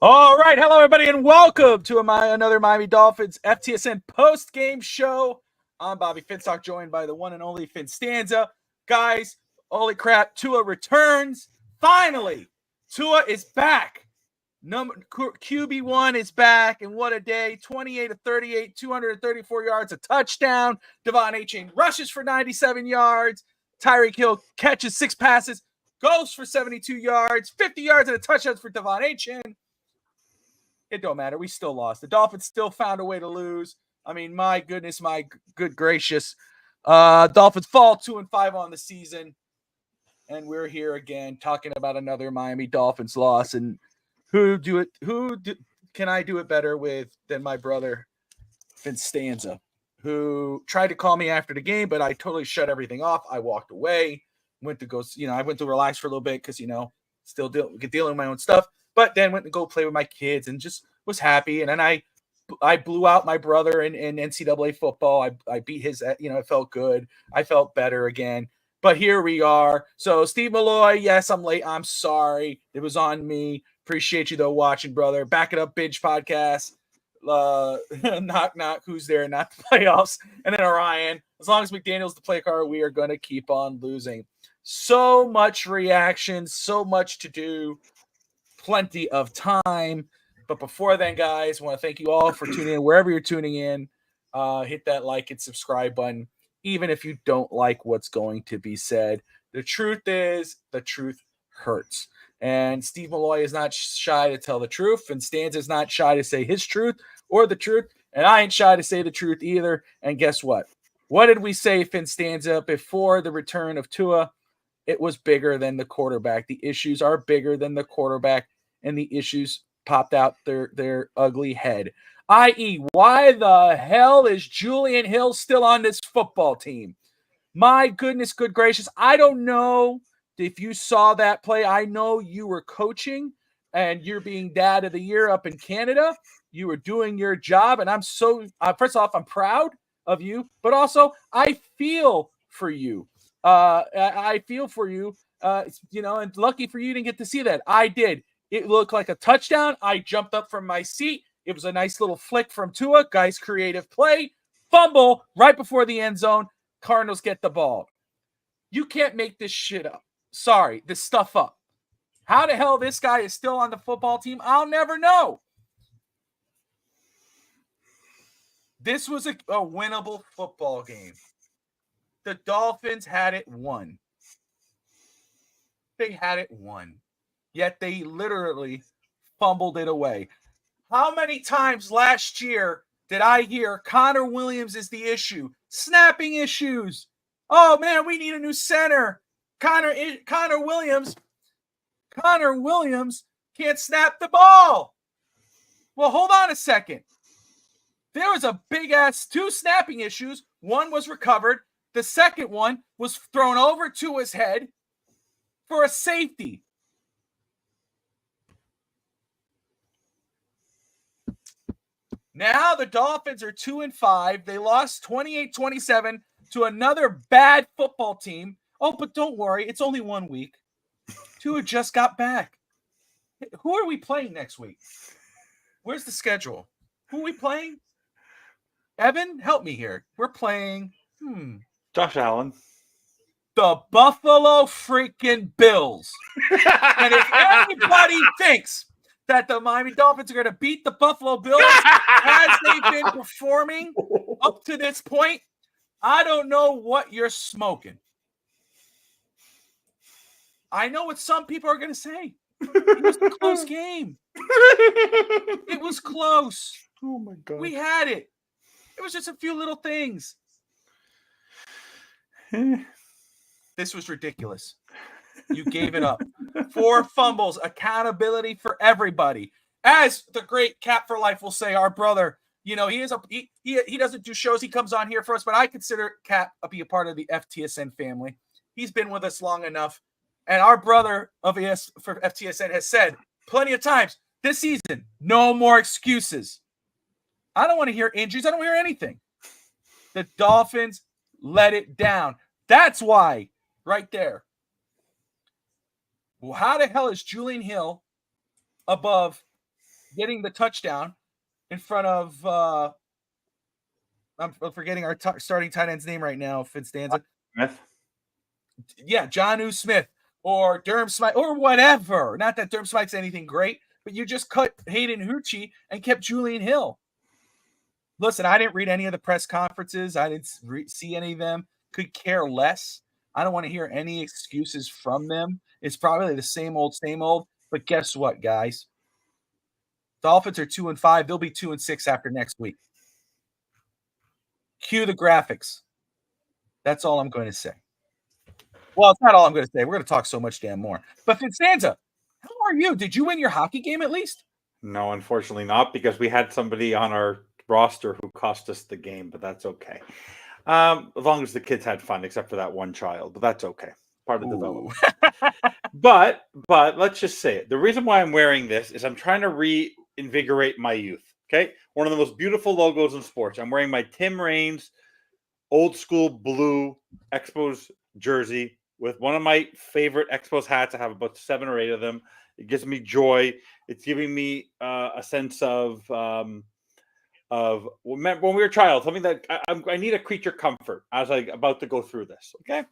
All right, hello everybody, and welcome to another Miami Dolphins FTSN post-game show. I'm Bobby Finstock, joined by the one and only Finn Stanza. Guys, holy crap, Tua returns. Finally, Tua is back. QB1 is back, and what a day. 28 of 38, 234 yards, a touchdown. Devon Achane rushes for 97 yards. Tyreek Hill catches 6 passes, goes for 72 yards, 50 yards, and a touchdown for Devon Achane. It don't matter. We still lost. The Dolphins still found a way to lose. I mean, my goodness, my good gracious. Dolphins fall 2-5 on the season. And we're here again talking about another Miami Dolphins loss. And can I do it better with than my brother, Vince Stanza, who tried to call me after the game, but I totally shut everything off. I walked away, went to relax for a little bit because, still dealing with my own stuff. But then went to go play with my kids and just was happy. And then I blew out my brother in NCAA football. I beat his, it felt good. I felt better again. But here we are. So Steve Malloy, yes, I'm late. I'm sorry. It was on me. Appreciate you though watching, brother. Back It Up Binge Podcast. Knock knock. Who's there? Not the playoffs. And then Orion. As long as McDaniel's the play card, we are going to keep on losing. So much reaction. So much to do. Plenty of time. But before then, guys, I want to thank you all for tuning in wherever you're tuning in. Hit that like and subscribe button, even if you don't like what's going to be said. The truth is, the truth hurts. And Steve Malloy is not shy to tell the truth, and Stans is not shy to say his truth or the truth, and I ain't shy to say the truth either. And guess what? What did we say, Finn Stanza, before the return of Tua? It was bigger than the quarterback. The issues are bigger than the quarterback, and the issues popped out their ugly head. I.e., why the hell is Julian Hill still on this football team? My goodness, good gracious. I don't know if you saw that play. I know you were coaching and you're being dad of the year up in Canada. You were doing your job, and I'm so first off, I'm proud of you, but also I feel for you. I feel for you, and lucky for you didn't get to see that. I did. It looked like a touchdown. I jumped up from my seat. It was a nice little flick from Tua. Guy's creative play. Fumble right before the end zone. Cardinals get the ball. You can't make this shit up. Sorry, this stuff up. How the hell this guy is still on the football team, I'll never know. This was a winnable football game. The Dolphins had it won. They had it won. Yet they literally fumbled it away. How many times last year did I hear Connor Williams is the issue? Snapping issues. Oh, man, we need a new center. Connor Williams can't snap the ball. Well, hold on a second. There was a big-ass 2 snapping issues. One was recovered. The second one was thrown over to his head for a safety. Now the Dolphins are 2-5. They lost 28-27 to another bad football team. Oh, but don't worry. It's only 1 week. Tua just got back. Who are we playing next week? Where's the schedule? Who are we playing? Evan, help me here. We're playing Josh Allen. The Buffalo freaking Bills. And if anybody thinks that the Miami Dolphins are going to beat the Buffalo Bills as they've been performing up to this point, I don't know what you're smoking. I know what some people are going to say. It was a close game. It was close. Oh, my God. We had it. It was just a few little things. This was ridiculous. You gave it up. 4 fumbles, accountability for everybody. As the great Cap for Life will say, our brother, he doesn't do shows. He comes on here for us, but I consider Cap to be a part of the FTSN family. He's been with us long enough. And our brother of ES for FTSN has said plenty of times this season, no more excuses. I don't want to hear injuries. I don't hear anything. The Dolphins let it down. That's why, right there. Well, how the hell is Julian Hill above getting the touchdown in front of I'm forgetting our starting tight end's name right now, Finstanza. Smith. Yeah, Jonnu Smith or Durham Smythe or whatever. Not that Durham Smythe's anything great, but you just cut Hayden Hurchie and kept Julian Hill. Listen, I didn't read any of the press conferences. I didn't see any of them. Could care less. I don't want to hear any excuses from them. It's probably the same old, same old. But guess what, guys? Dolphins are 2-5. They'll be 2-6 after next week. Cue the graphics. That's all I'm going to say. Well, it's not all I'm going to say. We're going to talk so much damn more. But Finstanza, how are you? Did you win your hockey game at least? No, unfortunately not, because we had somebody on our roster who cost us the game, but that's okay. As long as the kids had fun, except for that one child, but that's okay. Part of the development. But let's just say it. The reason why I'm wearing this is I'm trying to reinvigorate my youth. Okay, one of the most beautiful logos in sports. I'm wearing my Tim Raines old school blue Expos jersey with one of my favorite Expos hats. I have about 7 or 8 of them. It gives me joy. It's giving me a sense of when we were a child, something that I need a creature comfort as I'm about to go through this. Okay,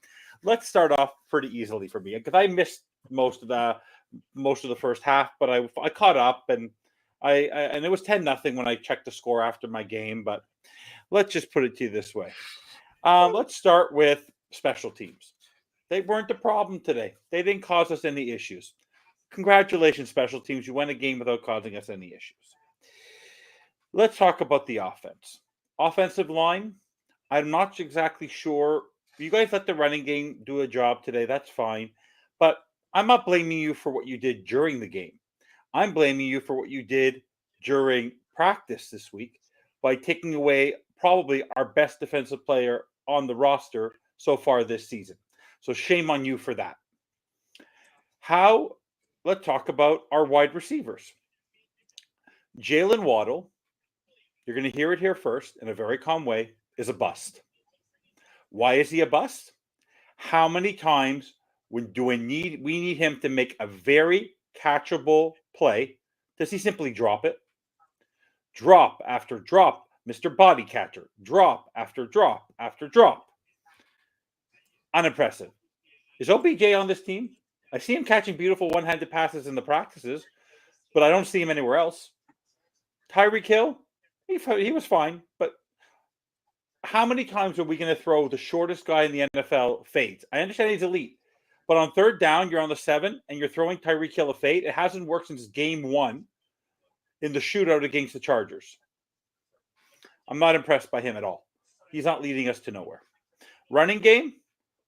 let's start off pretty easily for me because I missed most of the first half, but I caught up and and it was 10-0 when I checked the score after my game. But let's just put it to you this way. Let's start with special teams. They weren't the problem today. They didn't cause us any issues. Congratulations, special teams. You won a game without causing us any issues. Let's talk about the offense. Offensive line, I'm not exactly sure. You guys let the running game do a job today. That's fine. But I'm not blaming you for what you did during the game. I'm blaming you for what you did during practice this week by taking away probably our best defensive player on the roster so far this season. So shame on you for that. Let's talk about our wide receivers. Jalen Waddle, you're going to hear it here first in a very calm way, is a bust. Why is he a bust? How many times we need him to make a very catchable play? Does he simply drop it? Drop after drop, Mr. Body Catcher. Drop after drop after drop. Unimpressive. Is OBJ on this team? I see him catching beautiful one-handed passes in the practices, but I don't see him anywhere else. Tyreek Hill, he was fine, but how many times are we going to throw the shortest guy in the NFL fades? I understand he's elite, but on third down, you're on the 7, and you're throwing Tyreek Hill a fade. It hasn't worked since game 1 in the shootout against the Chargers. I'm not impressed by him at all. He's not leading us to nowhere. Running game,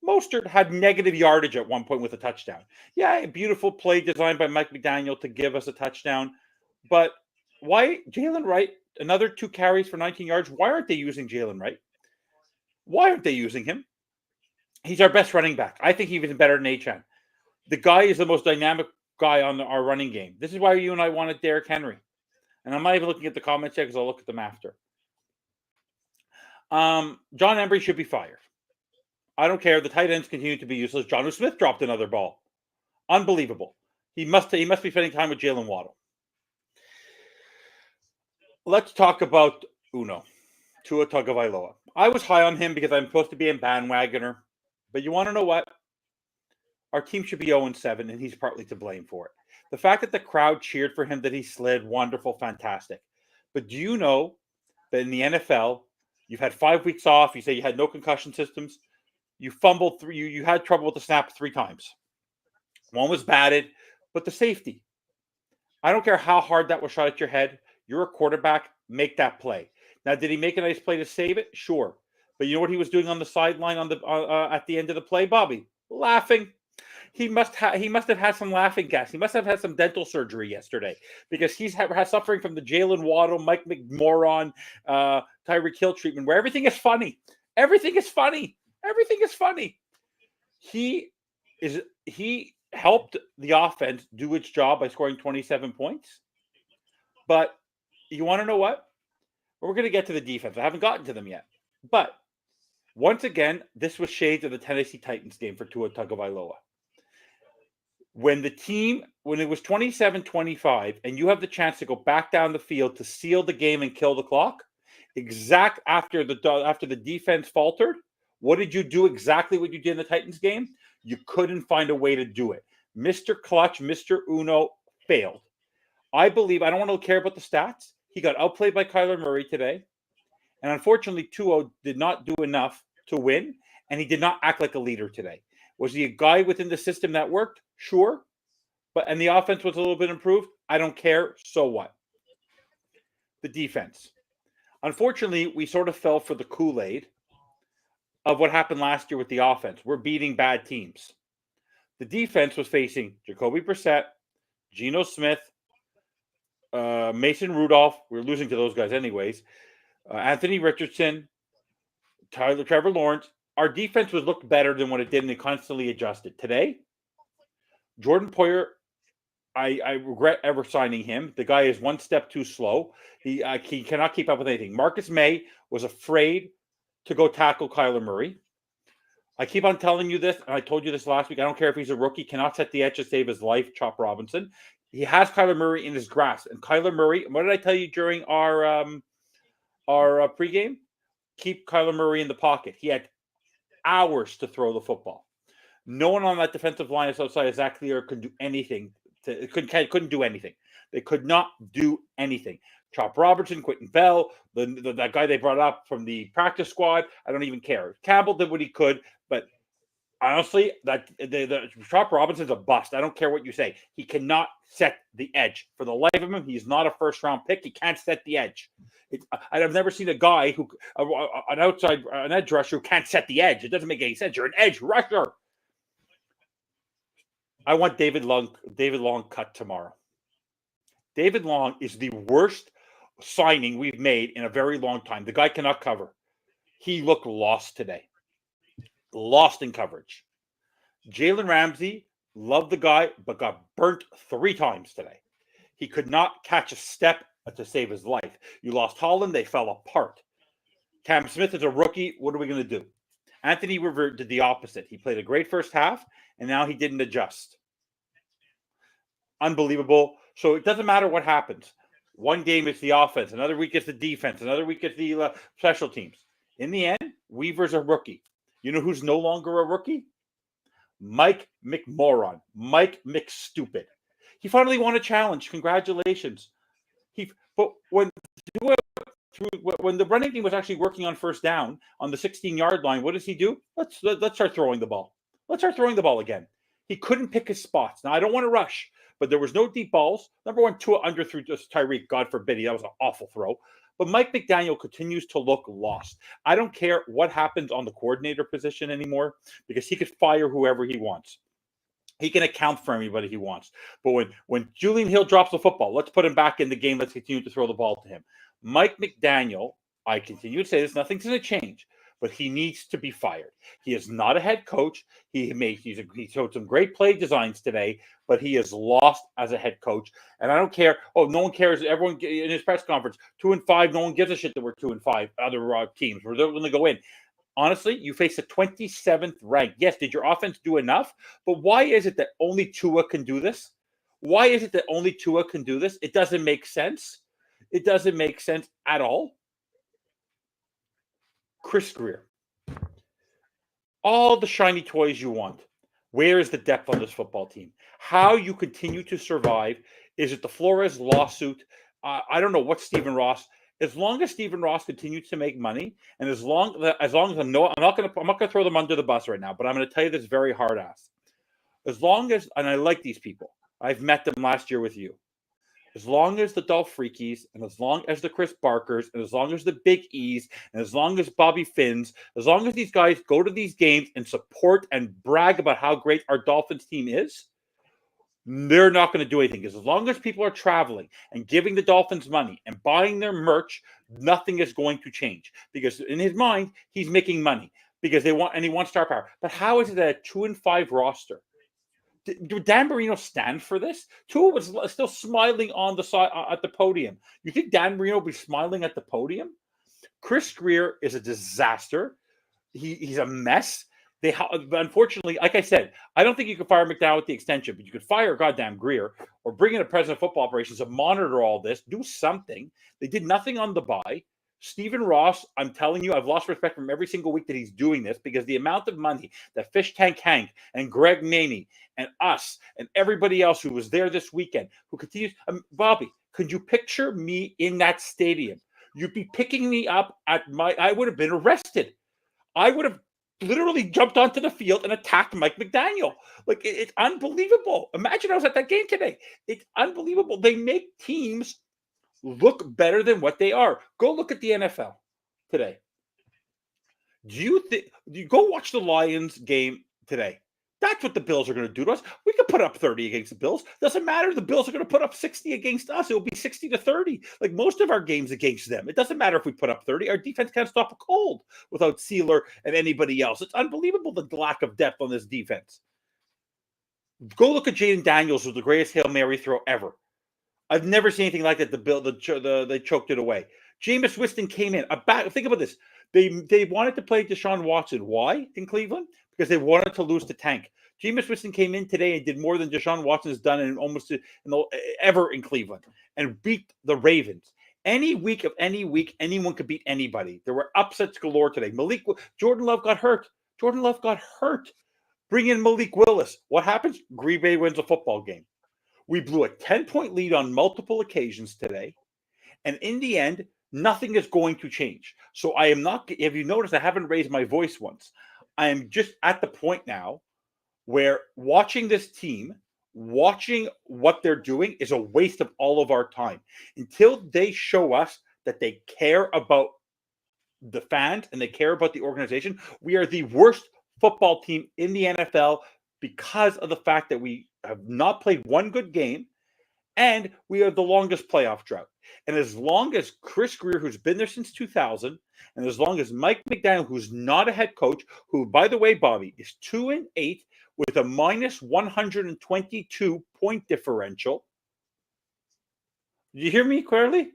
Mostert had negative yardage at one point with a touchdown. Yeah, a beautiful play designed by Mike McDaniel to give us a touchdown. But why Jalen Wright, another 2 carries for 19 yards? Why aren't they using Jalen Wright? Why aren't they using him? He's our best running back. I think he's even better than Achane. The guy is the most dynamic guy on our running game. This is why you and I wanted Derrick Henry. And I'm not even looking at the comments yet because I'll look at them after. John Embry should be fired. I don't care. The tight ends continue to be useless. Jonnu Smith dropped another ball. Unbelievable. He must be spending time with Jalen Waddle. Let's talk about Tua Tagovailoa. I was high on him because I'm supposed to be a bandwagoner. But you want to know what? Our team should be 0-7, and he's partly to blame for it. The fact that the crowd cheered for him, that he slid, wonderful, fantastic. But do you know that in the NFL, you've had 5 weeks off, you say you had no concussion systems, you fumbled, you had trouble with the snap 3 times. One was batted, but the safety. I don't care how hard that was shot at your head. You're a quarterback, make that play. Now, did he make a nice play to save it? Sure. But you know what he was doing on the sideline at the end of the play, Bobby? Laughing. He must have had some laughing gas. He must have had some dental surgery yesterday because he's suffering from the Jalen Waddle, Mike McMoron, Tyreek Hill treatment where everything is funny. Everything is funny. Everything is funny. He helped the offense do its job by scoring 27 points. But you want to know what? We're going to get to the defense. I haven't gotten to them yet. But once again, this was shades of the Tennessee Titans game for Tua Tagovailoa. when it was 27-25 and you have the chance to go back down the field to seal the game and kill the clock, after the defense faltered, what did you do? Exactly what you did in the Titans game. You couldn't find a way to do it. Mr. Clutch, Mr. Uno failed. I believe, I don't want to care about the stats. He got outplayed by Kyler Murray today. And unfortunately, Tua did not do enough to win, and he did not act like a leader today. Was he a guy within the system that worked? Sure. And the offense was a little bit improved? I don't care. So what? The defense. Unfortunately, we sort of fell for the Kool-Aid of what happened last year with the offense. We're beating bad teams. The defense was facing Jacoby Brissett, Geno Smith, Mason Rudolph. We're losing to those guys anyways. Anthony Richardson, Trevor Lawrence. Our defense was looked better than what it did, and they constantly adjusted. Today, Jordan Poyer, I regret ever signing him. The guy is one step too slow. He cannot keep up with anything. Marcus May was afraid to go tackle Kyler Murray. I keep on telling you this, and I told you this last week. I don't care if he's a rookie, cannot set the edge to save his life, Chop Robinson. He has Kyler Murray in his grasp. And Kyler Murray, what did I tell you during our pregame? Keep Kyler Murray in the pocket. He had hours to throw the football. No one on that defensive line outside of Zach Clear could do anything. Couldn't do anything. They could not do anything. Chop Robertson, Quentin Bell, that guy they brought up from the practice squad, I don't even care. Campbell did what he could, but honestly, the Chop Robinson's a bust. I don't care what you say. He cannot set the edge. For the life of him, he's not a first-round pick. He can't set the edge. I've never seen a guy an edge rusher who can't set the edge. It doesn't make any sense. You're an edge rusher. I want David Long cut tomorrow. David Long is the worst signing we've made in a very long time. The guy cannot cover. He looked lost today. Lost in coverage. Jalen Ramsey, loved the guy, but got burnt 3 times today. He could not catch a step to save his life. You lost Holland, they fell apart. Cam Smith is a rookie. What are we going to do? Anthony Rivera did the opposite. He played a great first half, and now he didn't adjust. Unbelievable. So it doesn't matter what happens. One game it's the offense. Another week it's the defense. Another week it's the special teams. In the end, Weaver's a rookie. You know who's no longer a rookie? Mike McMoron. Mike McStupid. He finally won a challenge. Congratulations. But when the running team was actually working on first down on the 16-yard line, what does he do? Let's start throwing the ball. Let's start throwing the ball again. He couldn't pick his spots. Now, I don't want to rush, but there was no deep balls. Number one, Tua underthrew just Tyreek. God forbid. That was an awful throw. But Mike McDaniel continues to look lost. I don't care what happens on the coordinator position anymore because he could fire whoever he wants. He can account for anybody he wants. But when Julian Hill drops the football, let's put him back in the game. Let's continue to throw the ball to him. Mike McDaniel, I continue to say this, nothing's going to change, but he needs to be fired. He is not a head coach. He showed some great play designs today, but he is lost as a head coach. And I don't care. Oh, no one cares. Everyone in his press conference, 2-5. No one gives a shit that we're 2-5. Other teams, we're going to go in. Honestly, you face the 27th rank. Yes, did your offense do enough? But why is it that only Tua can do this? Why is it that only Tua can do this? It doesn't make sense. It doesn't make sense at all. Chris Greer. All the shiny toys you want. Where is the depth on this football team? How you continue to survive? Is it the Flores lawsuit? I don't know what Stephen Ross. As long as Stephen Ross continues to make money, and as long as I'm not going to throw them under the bus right now, but I'm going to tell you this very hard ass. As long as, and I like these people, I've met them last year with you. As long as the Dolph Freakies, and as long as the Chris Barkers, and as long as the Big E's, and as long as Bobby Finns, as long as these guys go to these games and support and brag about how great our Dolphins team is, they're not going to do anything. Because as long as people are traveling and giving the Dolphins money and buying their merch, nothing is going to change. Because in his mind, he's making money because he wants star power. But how is it that a 2-5 roster? Did Dan Marino stand for this? Tua was still smiling on the side at the podium. You think Dan Marino will be smiling at the podium? Chris Greer is a disaster. He's a mess. Unfortunately, like I said, I don't think you can fire McDowell with the extension, but you could fire goddamn Greer or bring in a president of football operations to monitor all this, do something. They did nothing on the bye. Stephen Ross, I'm telling you, I've lost respect from every single week that he's doing this because the amount of money that Fish Tank Hank and Greg Maney and us and everybody else who was there this weekend, who continues, Bobby, could you picture me in that stadium? You'd be picking me up I would have been arrested. I would have literally jumped onto the field and attacked Mike McDaniel. Like, it's unbelievable. Imagine I was at that game today. It's unbelievable. They make teams look better than what they are. Go look at the NFL today. Do you go watch the Lions game today? That's what the Bills are going to do to us. We could put up 30 against the Bills. Doesn't matter. The Bills are going to put up 60 against us. It will be 60-30. Like most of our games against them. It doesn't matter if we put up 30. Our defense can't stop a cold without Sealer and anybody else. It's unbelievable the lack of depth on this defense. Go look at Jaden Daniels with the greatest Hail Mary throw ever. I've never seen anything like that. They choked it away. Jameis Winston came in. Think about this. They wanted to play Deshaun Watson. Why in Cleveland? Because they wanted to lose to Tank. Jameis Winston came in today and did more than Deshaun Watson has done ever in Cleveland and beat the Ravens. Any week, anyone could beat anybody. There were upsets galore today. Jordan Love got hurt. Bring in Malik Willis. What happens? Green Bay wins a football game. We blew a 10-point lead on multiple occasions today. And in the end, nothing is going to change. So I am not, if you notice, I haven't raised my voice once. I am just at the point now where watching this team, watching what they're doing is a waste of all of our time. Until they show us that they care about the fans and they care about the organization, we are the worst football team in the NFL because of the fact that we have not played one good game and we have the longest playoff drought. And as long as Chris Greer, who's been there since 2000, and as long as Mike McDaniel, who's not a head coach, who, by the way, Bobby, is 2-8 with a minus 122 point differential. Did you hear me clearly?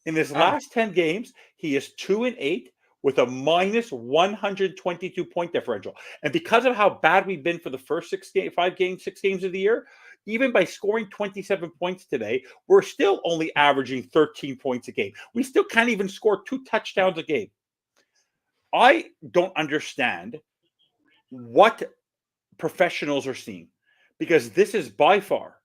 In his last 10 games, he is 2-8 with a minus 122 point differential. And because of how bad we've been for the first 6 games of the year, even by scoring 27 points today, we're still only averaging 13 points a game. We still can't even score 2 touchdowns a game. I don't understand what professionals are seeing, because this is by far,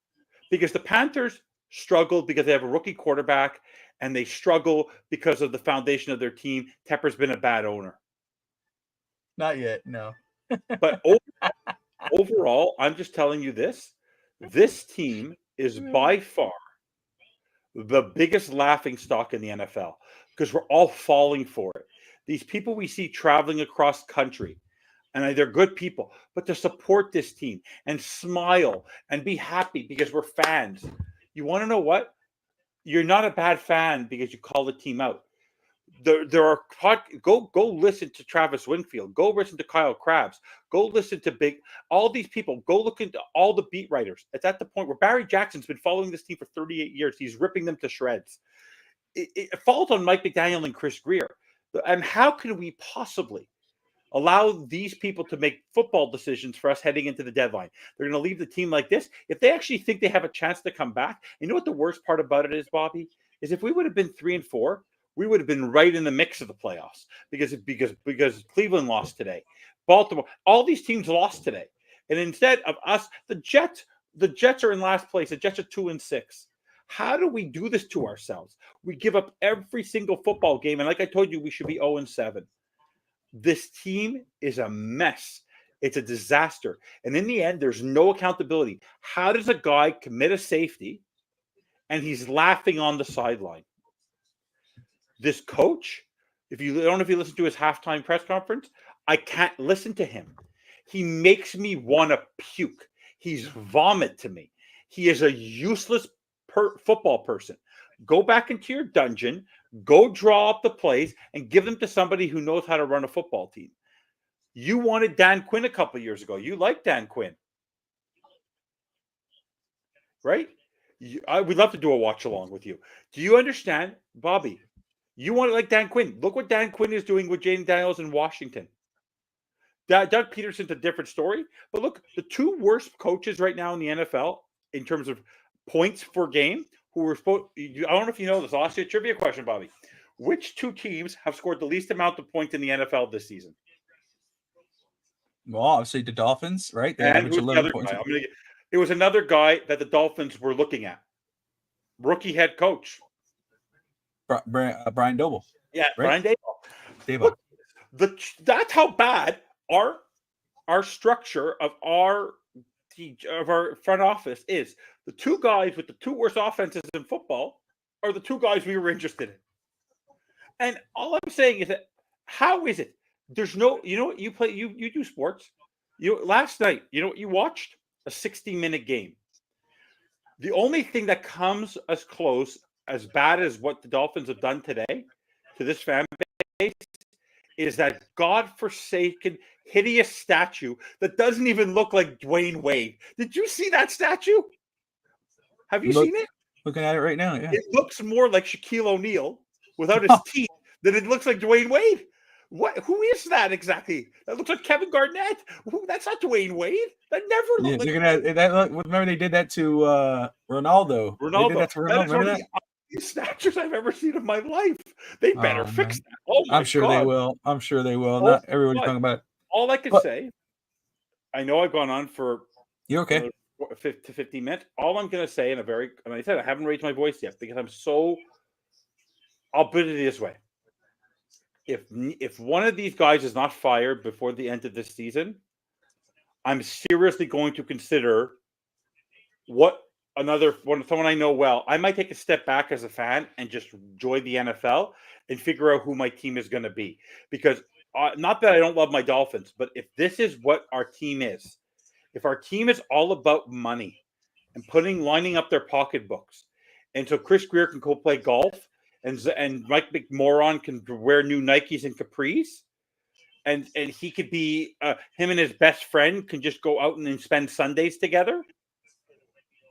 because the Panthers struggled because they have a rookie quarterback and they struggle because of the foundation of their team. Tepper's been a bad owner. Not yet, no. But overall, I'm just telling you this. This team is by far the biggest laughing stock in the NFL because we're all falling for it. These people we see traveling across country, and they're good people, but to support this team and smile and be happy because we're fans. You want to know what? You're not a bad fan because you call the team out. There are go listen to Travis Winfield. Go listen to Kyle Krabs. Go listen to all these people. Go look into all the beat writers. It's at the point where Barry Jackson's been following this team for 38 years. He's ripping them to shreds. It falls on Mike McDaniel and Chris Greer. And how can we possibly allow these people to make football decisions for us heading into the deadline? They're going to leave the team like this. If they actually think they have a chance to come back, you know what the worst part about it is, Bobby? Is if we would have been 3-4, we would have been right in the mix of the playoffs because Cleveland lost today. Baltimore, all these teams lost today. And instead of us, the Jets are in last place. The Jets are 2-6. How do we do this to ourselves? We give up every single football game. And like I told you, we should be 0-7. This team is a mess. It's a disaster. And in the end, there's no accountability. How does a guy commit a safety and he's laughing on the sideline? This coach, I don't know if you listen to his halftime press conference, I can't listen to him. He makes me want to puke. He's vomit to me. He is a useless football person. Go back into your dungeon, go draw up the plays, and give them to somebody who knows how to run a football team. You wanted Dan Quinn a couple of years ago. You like Dan Quinn, right? We'd love to do a watch along with you. Do you understand, Bobby? You want it like Dan Quinn. Look what Dan Quinn is doing with Jaden Daniels in Washington. Doug Peterson's a different story. But look, the two worst coaches right now in the NFL in terms of points per game, who were supposed. I don't know if you know this. I'll ask you a trivia question, Bobby. Which two teams have scored the least amount of points in the NFL this season? Well, obviously the Dolphins, right? They And average who's the 11 other points. guy? It was another guy that the Dolphins were looking at. Rookie head coach. Brian Doble. Yeah, right? Brian Daboll. Look, that's how bad our structure of our front office is. The two guys with the two worst offenses in football are the two guys we were interested in. And all I'm saying is that how is it? There's no, you do sports. Last night, you know what you watched? A 60-minute game. The only thing that comes as close, as bad as what the Dolphins have done today to this fan base, is that godforsaken, hideous statue that doesn't even look like Dwayne Wade. Did you see that statue? Have you seen it? Looking at it right now, yeah. It looks more like Shaquille O'Neal without his teeth than it looks like Dwayne Wade. Who is that exactly? That looks like Kevin Garnett. That's not Dwayne Wade. That never looked like. Looking at that. Remember they did that to Ronaldo. They did that to Ronaldo. Remember that? Statues I've ever seen in my life. They better fix that. Oh my I'm sure God. they will. I'm sure they will. Not everybody's talking about it. All I can say, I know I've gone on for you're okay. 15 minutes. All I'm going to say and I said I haven't raised my voice yet because I'll put it this way. If one of these guys is not fired before the end of this season, I'm seriously going to consider someone I know well. I might take a step back as a fan and just enjoy the NFL and figure out who my team is going to be. Because not that I don't love my Dolphins, but if this is what our team is, if our team is all about money and lining up their pocketbooks, and so Chris Greer can go play golf, and Mike McMoron can wear new Nikes and capris, and he could be him and his best friend can just go out and spend Sundays together.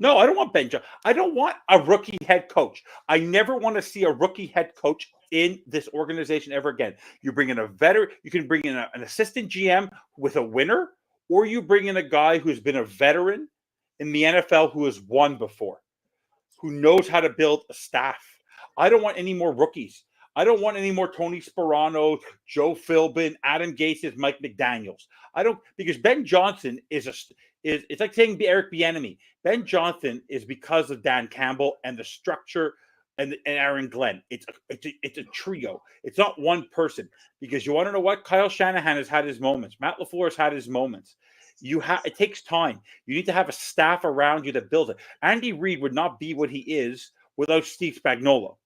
No, I don't want Ben Johnson. I don't want a rookie head coach. I never want to see a rookie head coach in this organization ever again. You bring in a veteran. You can bring in an assistant GM with a winner, or you bring in a guy who's been a veteran in the NFL who has won before, who knows how to build a staff. I don't want any more rookies. I don't want any more Tony Sperano, Joe Philbin, Adam Gase, Mike McDaniels. Because Ben Johnson it's like saying Eric Bieniemy. Ben Johnson is because of Dan Campbell and the structure and Aaron Glenn. It's a trio. It's not one person. Because you want to know what? Kyle Shanahan has had his moments. Matt LaFleur has had his moments. It takes time. You need to have a staff around you that builds it. Andy Reid would not be what he is without Steve Spagnuolo.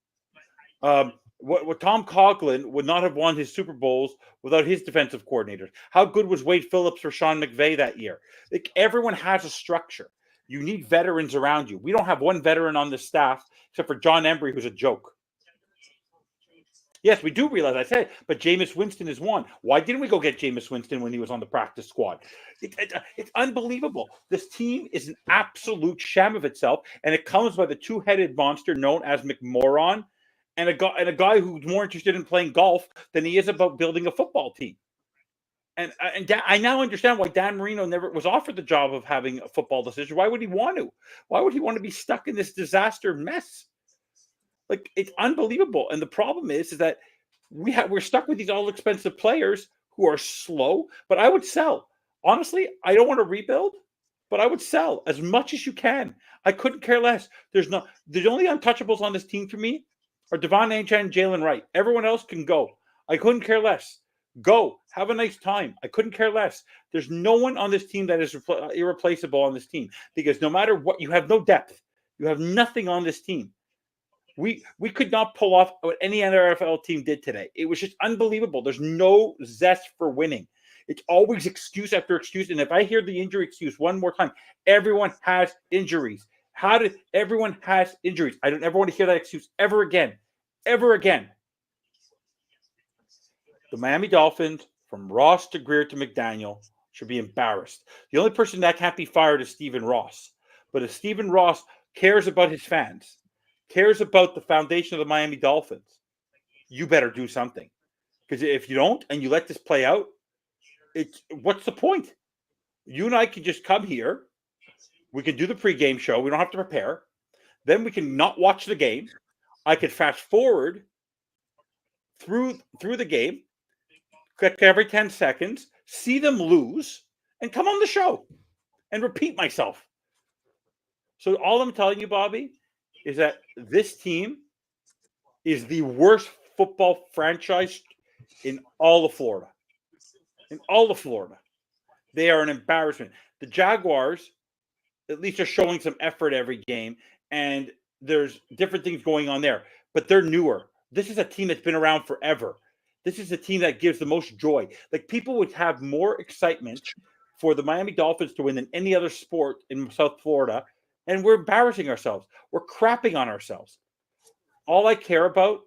What Tom Coughlin would not have won his Super Bowls without his defensive coordinators. How good was Wade Phillips or Sean McVay that year? Like, everyone has a structure. You need veterans around you. We don't have one veteran on the staff except for John Embry, who's a joke. Yes, we do realize I said, but Jameis Winston is one. Why didn't we go get Jameis Winston when he was on the practice squad? It's unbelievable. This team is an absolute sham of itself, and it comes by the two-headed monster known as McMoron, and a guy who's more interested in playing golf than he is about building a football team. And I now understand why Dan Marino never was offered the job of having a football decision. Why would he want to? Why would he want to be stuck in this disaster mess? Like, it's unbelievable. And the problem is that we're stuck with these all expensive players who are slow. But I would sell. Honestly, I don't want to rebuild, but I would sell as much as you can. I couldn't care less. The only untouchables on this team for me are Devon Achane and Jalen Wright. Everyone else can go. I couldn't care less. Go. Have a nice time. I couldn't care less. There's no one on this team that is irreplaceable on this team, because no matter what, you have no depth. You have nothing on this team. We could not pull off what any NFL team did today. It was just unbelievable. There's no zest for winning. It's always excuse after excuse. And if I hear the injury excuse one more time, everyone has injuries. Everyone has injuries? I don't ever want to hear that excuse ever again. Ever again. The Miami Dolphins, from Ross to Greer to McDaniel, should be embarrassed. The only person that can't be fired is Stephen Ross. But if Stephen Ross cares about his fans, cares about the foundation of the Miami Dolphins, you better do something. Because if you don't and you let this play out, What's the point? You and I can just come here. We can do the pregame show. We don't have to prepare. Then we can not watch the game. I could fast forward through the game, click every 10 seconds, see them lose, and come on the show and repeat myself. So all I'm telling you, Bobby, is that this team is the worst football franchise in all of Florida. In all of Florida. They are an embarrassment. The Jaguars, at least, are showing some effort every game, and there's different things going on there. But they're newer. This is a team that's been around forever. This is a team that gives the most joy. Like, people would have more excitement for the Miami Dolphins to win than any other sport in South Florida, and we're embarrassing ourselves. We're crapping on ourselves. All I care about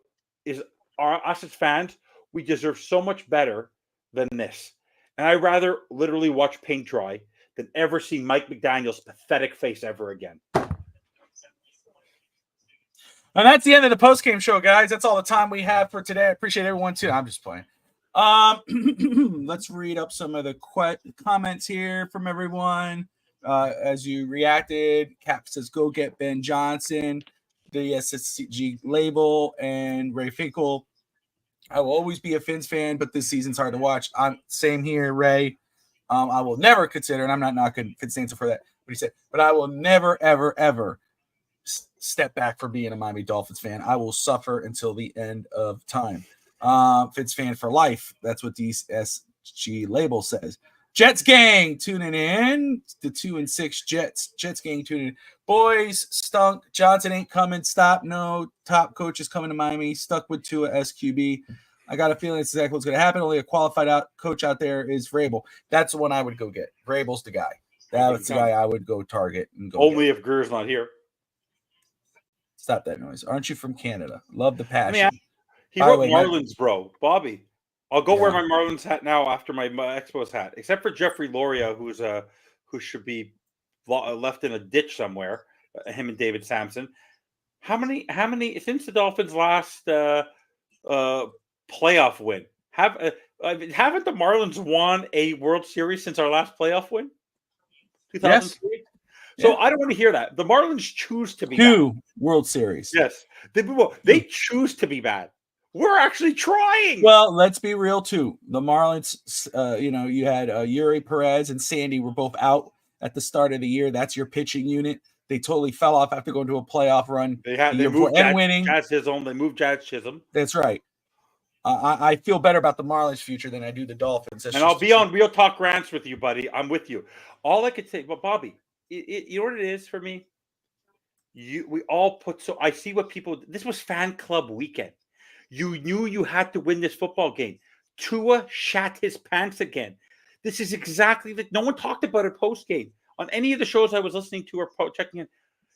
is us as fans. We deserve so much better than this. And I'd rather literally watch paint dry than ever see Mike McDaniel's pathetic face ever again. And that's the end of the post-game show, guys. That's all the time we have for today. I appreciate everyone, too. I'm just playing. Let's read up some of the comments here from everyone. As you reacted, Cap says, go get Ben Johnson, the SSG label, and Ray Finkel. I will always be a Fins fan, but this season's hard to watch. Same here, Ray. I will never consider, and I'm not knocking Finstanza for that, what he said, but I will never, ever, ever step back from being a Miami Dolphins fan. I will suffer until the end of time. Fins fan for life. That's what the SG label says. Jets gang tuning in. The 2-6 Jets gang tuning in. Boys stunk. Johnson ain't coming. Stop. No top coach is coming to Miami. Stuck with Tua SQB. I got a feeling it's exactly what's going to happen. Only a qualified coach out there is Vrabel. That's the one I would go get. Vrabel's the guy. That's the guy I would go target and go. Only if Greer's not here. Stop that noise. Aren't you from Canada? Love the passion. He wrote Marlins, bro. Bobby. I'll go wear my Marlins hat now after my Expos hat, except for Jeffrey Loria, who should be left in a ditch somewhere. Him and David Sampson. How many? Since the Dolphins' last playoff win, haven't the Marlins won a World Series since our last playoff win? 2003. Yes. So I don't want to hear that. The Marlins choose to be two bad. World Series. Yes, they choose to be bad. We're actually trying. Well, let's be real too. The Marlins, you had Yuri Perez and Sandy were both out at the start of the year. That's your pitching unit. They totally fell off after going to a playoff run. They moved Jazz Chisholm. They moved Jazz Chisholm. That's right. I feel better about the Marlins' future than I do the Dolphins. And I'll be on Real Talk Rants with you, buddy. I'm with you. All I could say, but Bobby, you know what it is for me? We all put so I see what people. This was fan club weekend. You knew you had to win this football game. Tua shat his pants again. This is exactly no one talked about it post game on any of the shows I was listening to or checking in.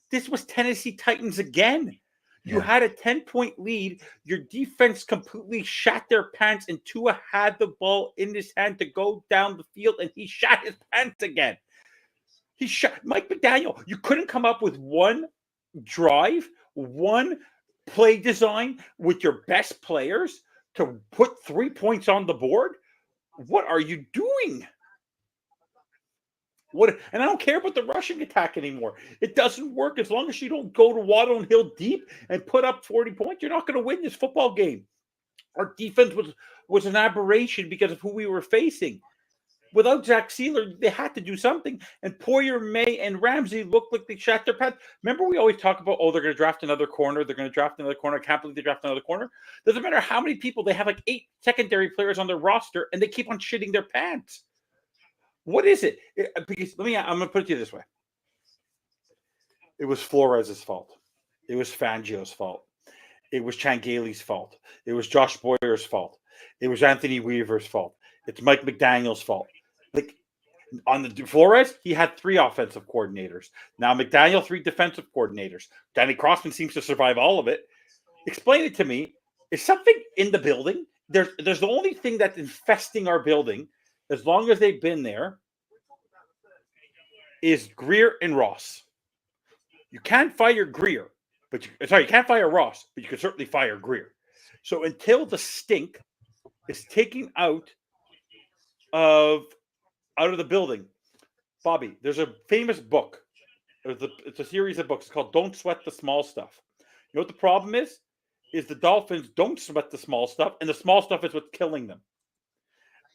This was Tennessee Titans again. You had a 10-point lead. Your defense completely shat their pants, and Tua had the ball in his hand to go down the field, and he shat his pants again. He shot Mike McDaniel. You couldn't come up with one drive, one play design with your best players to put 3 points on the board. What are you doing? And I don't care about the rushing attack anymore. It doesn't work as long as you don't go to Waddle and Hill deep and put up 40 points. You're not going to win this football game. Our defense was an aberration because of who we were facing. Without Zach Sealer, they had to do something. And Poyer, May, and Ramsey looked like they shat their pants. Remember, we always talk about, they're going to draft another corner. They're going to draft another corner. I can't believe they draft another corner. Doesn't matter how many people. They have like 8 secondary players on their roster, and they keep on shitting their pants. What is it? Because I'm going to put it to you this way. It was Flores' fault. It was Fangio's fault. It was Changeli's fault. It was Josh Boyer's fault. It was Anthony Weaver's fault. It's Mike McDaniel's fault. Like on the Flores, he had 3 offensive coordinators. Now McDaniel, 3 defensive coordinators. Danny Crossman seems to survive all of it. Explain it to me. Is something in the building? There's the only thing that's infesting our building, as long as they've been there, is Greer and Ross. You can't fire Greer, you can't fire Ross, but you can certainly fire Greer. So until the stink is taken out of out of the building. Bobby, there's a famous book. It's a series of books called Don't Sweat the Small Stuff. You know what the problem is? Is the Dolphins don't sweat the small stuff, and the small stuff is what's killing them.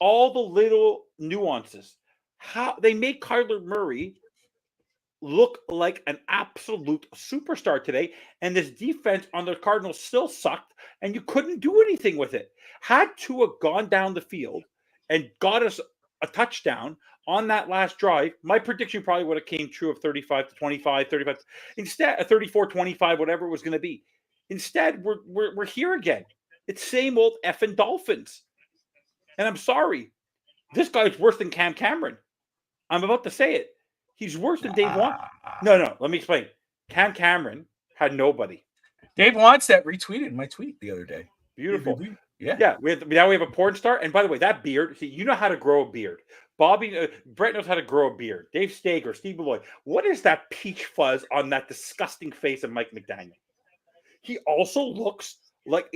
All the little nuances. How they made Kyler Murray look like an absolute superstar today, and this defense on the Cardinals still sucked, and you couldn't do anything with it. Had Tua gone down the field and got us a touchdown on that last drive, my prediction probably would have came true of 35-25, 35. Instead, a 34-25, whatever it was going to be. Instead, we're here again. It's same old effing Dolphins. And I'm sorry, this guy's worse than Cam Cameron. I'm about to say it. He's worse than Dave Wants. No, let me explain. Cam Cameron had nobody. Dave Wants that retweeted my tweet the other day. Beautiful. Yeah. Now we have a porn star. And by the way, that beard, see, you know how to grow a beard. Brett knows how to grow a beard. Dave Stager, Steve Malloy. What is that peach fuzz on that disgusting face of Mike McDaniel? He also looks like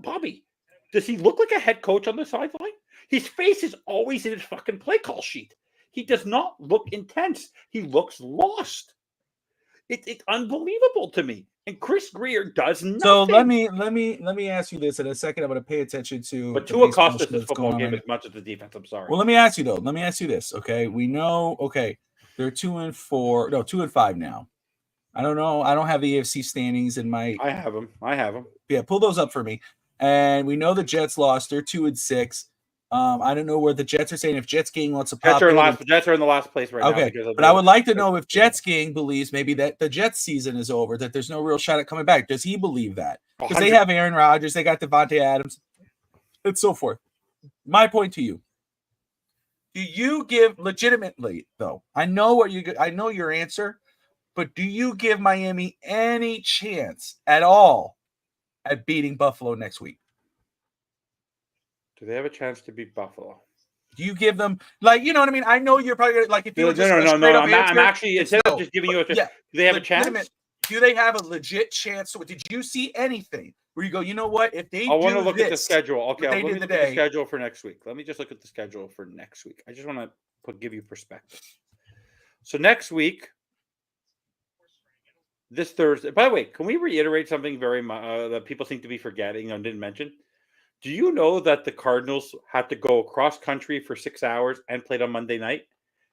Bobby. Does he look like a head coach on the sideline? His face is always in his fucking play call sheet. He does not look intense. He looks lost. It's unbelievable to me. And Chris Greer does nothing. So let me ask you this in a second. I'm going to pay attention to. But Tua cost us this football game as much as the defense. I'm sorry. Well, let me ask you though. Let me ask you this. Okay, we know. Okay, they're 2-4. No, 2-5 now. I don't know. I don't have the AFC standings in my. I have them. Yeah, pull those up for me. And we know the Jets lost. They're 2-6. I don't know where the Jets are saying if Jets gang wants to pop. Jets are in the last place right now. Okay, but I would like to know if Jets gang believes maybe that the Jets season is over, that there's no real shot at coming back. Does he believe that? Because they have Aaron Rodgers, they got Devontae Adams, and so forth. My point to you: do you give legitimately though? I know your answer, but do you give Miami any chance at all at beating Buffalo next week? Do they have a chance to beat Buffalo? Do you give them, like, you know what I mean? I know you're probably like, if you were just no. I'm actually, instead of just giving you a chance, do they have a chance? Do they have a legit chance? So did you see anything where you go, you know what? If they I want to look at the schedule. Okay, let me look at the schedule for next week. Let me just look at the schedule for next week. I just want to give you perspective. So next week, this Thursday. By the way, can we reiterate something that people seem to be forgetting and didn't mention? Do you know that the Cardinals had to go across country for 6 hours and played on Monday night?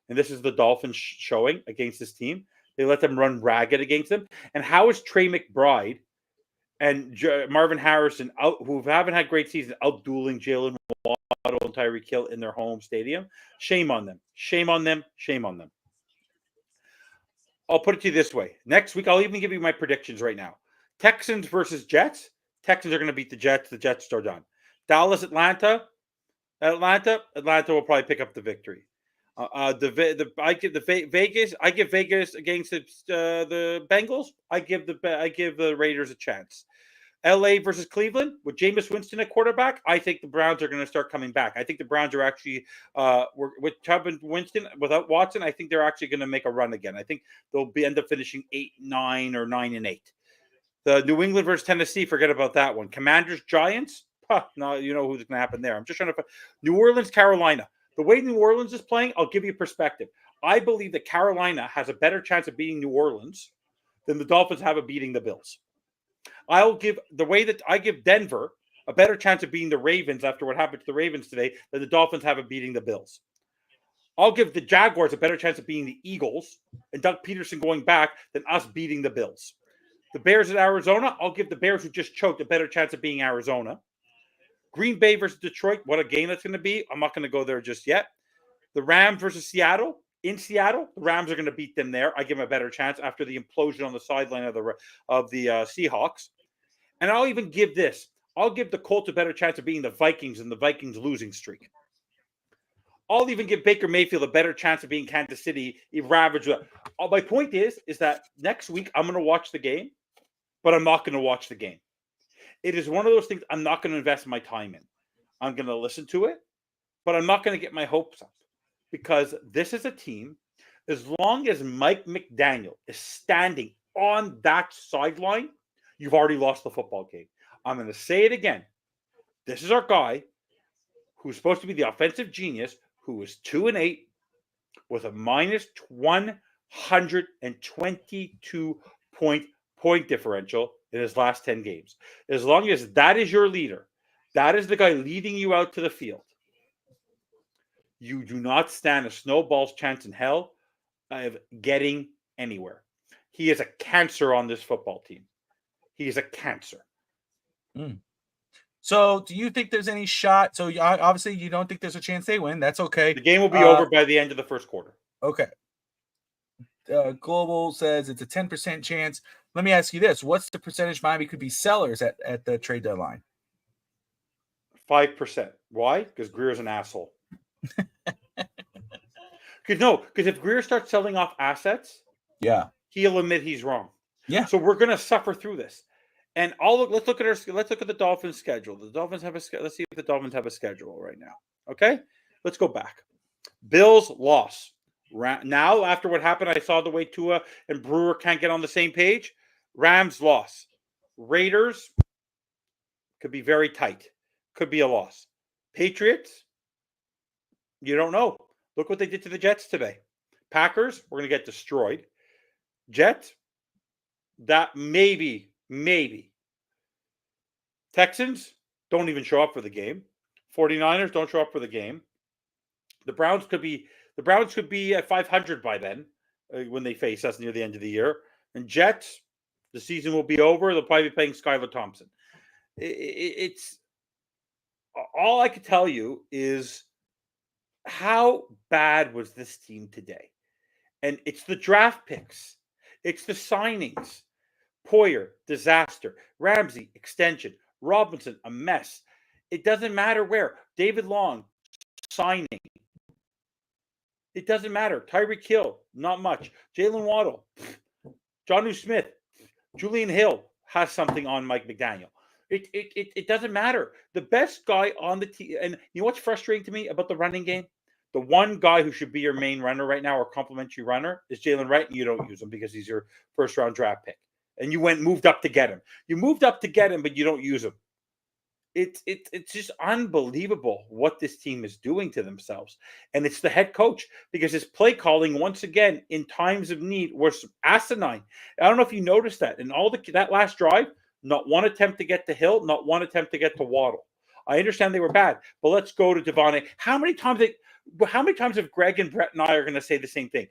And this is the Dolphins showing against this team. They let them run ragged against them. And how is Trey McBride and Marvin Harrison, who haven't had great seasons, out-dueling Jalen Waddle and Tyreek Hill in their home stadium? Shame on them. Shame on them. Shame on them. I'll put it to you this way. Next week, I'll even give you my predictions right now. Texans versus Jets. Texans are going to beat the Jets. The Jets are done. Dallas, Atlanta will probably pick up the victory. I give Vegas against the Bengals. I give the Raiders a chance. LA versus Cleveland with Jameis Winston at quarterback. I think the Browns are going to start coming back. I think the Browns are actually with Chubb and Winston without Watson. I think they're actually going to make a run again. I think they'll end up finishing 8-9 or 9-8. The New England versus Tennessee. Forget about that one. Commanders, Giants. No, you know who's going to happen there. I'm just trying to. New Orleans, Carolina. The way New Orleans is playing, I'll give you perspective. I believe that Carolina has a better chance of beating New Orleans than the Dolphins have of beating the Bills. I give Denver a better chance of beating the Ravens after what happened to the Ravens today than the Dolphins have of beating the Bills. I'll give the Jaguars a better chance of beating the Eagles and Doug Peterson going back than us beating the Bills. The Bears at Arizona, I'll give the Bears who just choked a better chance of beating Arizona. Green Bay versus Detroit, what a game that's going to be. I'm not going to go there just yet. The Rams versus Seattle. In Seattle, the Rams are going to beat them there. I give them a better chance after the implosion on the sideline of the Seahawks. And I'll even give this. I'll give the Colts a better chance of beating the Vikings in the Vikings losing streak. I'll even give Baker Mayfield a better chance of beating Kansas City. My point is that next week I'm going to watch the game, but I'm not going to watch the game. It is one of those things I'm not going to invest my time in. I'm going to listen to it, but I'm not going to get my hopes up because this is a team, as long as Mike McDaniel is standing on that sideline, you've already lost the football game. I'm going to say it again. This is our guy who's supposed to be the offensive genius, who is 2-8 with a minus 122 point differential in his last 10 games. As long as that is your leader, that is the guy leading you out to the field, you do not stand a snowball's chance in hell of getting anywhere. He is a cancer on this football team. He is a cancer. So do you think there's any shot? So obviously you don't think there's a chance they win. That's okay. The game will be over by the end of the first quarter. Okay. Global says it's a 10% chance. Let me ask you this. What's the percentage Miami could be sellers at the trade deadline? 5%. Why? Because Greer's an asshole. Because if Greer starts selling off assets, he'll admit he's wrong. Yeah. So we're going to suffer through this. And let's look at the Dolphins' schedule. Let's see if the Dolphins have a schedule right now. Okay, let's go back. Bills loss. Now, after what happened, I saw the way Tua and Brewer can't get on the same page. Rams loss. Raiders could be very tight. Could be a loss. Patriots, you don't know. Look what they did to the Jets today. Packers, we're going to get destroyed. Jets, that maybe. Texans don't even show up for the game. 49ers don't show up for the game. The Browns could be at 500 by then when they face us near the end of the year. And Jets, the season will be over. They'll probably be playing Skylar Thompson. It's all I could tell you is how bad was this team today? And it's the draft picks. It's the signings. Poyer, disaster. Ramsey, extension. Robinson, a mess. It doesn't matter where. David Long, signing. It doesn't matter. Tyreek Hill, not much. Jalen Waddle, Jonnu Smith, Julian Hill has something on Mike McDaniel. It doesn't matter. The best guy on the team, and you know what's frustrating to me about the running game? The one guy who should be your main runner right now or complimentary runner is Jalen Wright, and you don't use him because he's your first-round draft pick. And you moved up to get him. You moved up to get him, but you don't use him. It's just unbelievable what this team is doing to themselves. And it's the head coach, because his play calling, once again, in times of need, was asinine. I don't know if you noticed that. In that last drive, not one attempt to get to Hill, not one attempt to get to Waddle. I understand they were bad, but let's go to Devontae. How many times have Greg and Brett and I are going to say the same thing?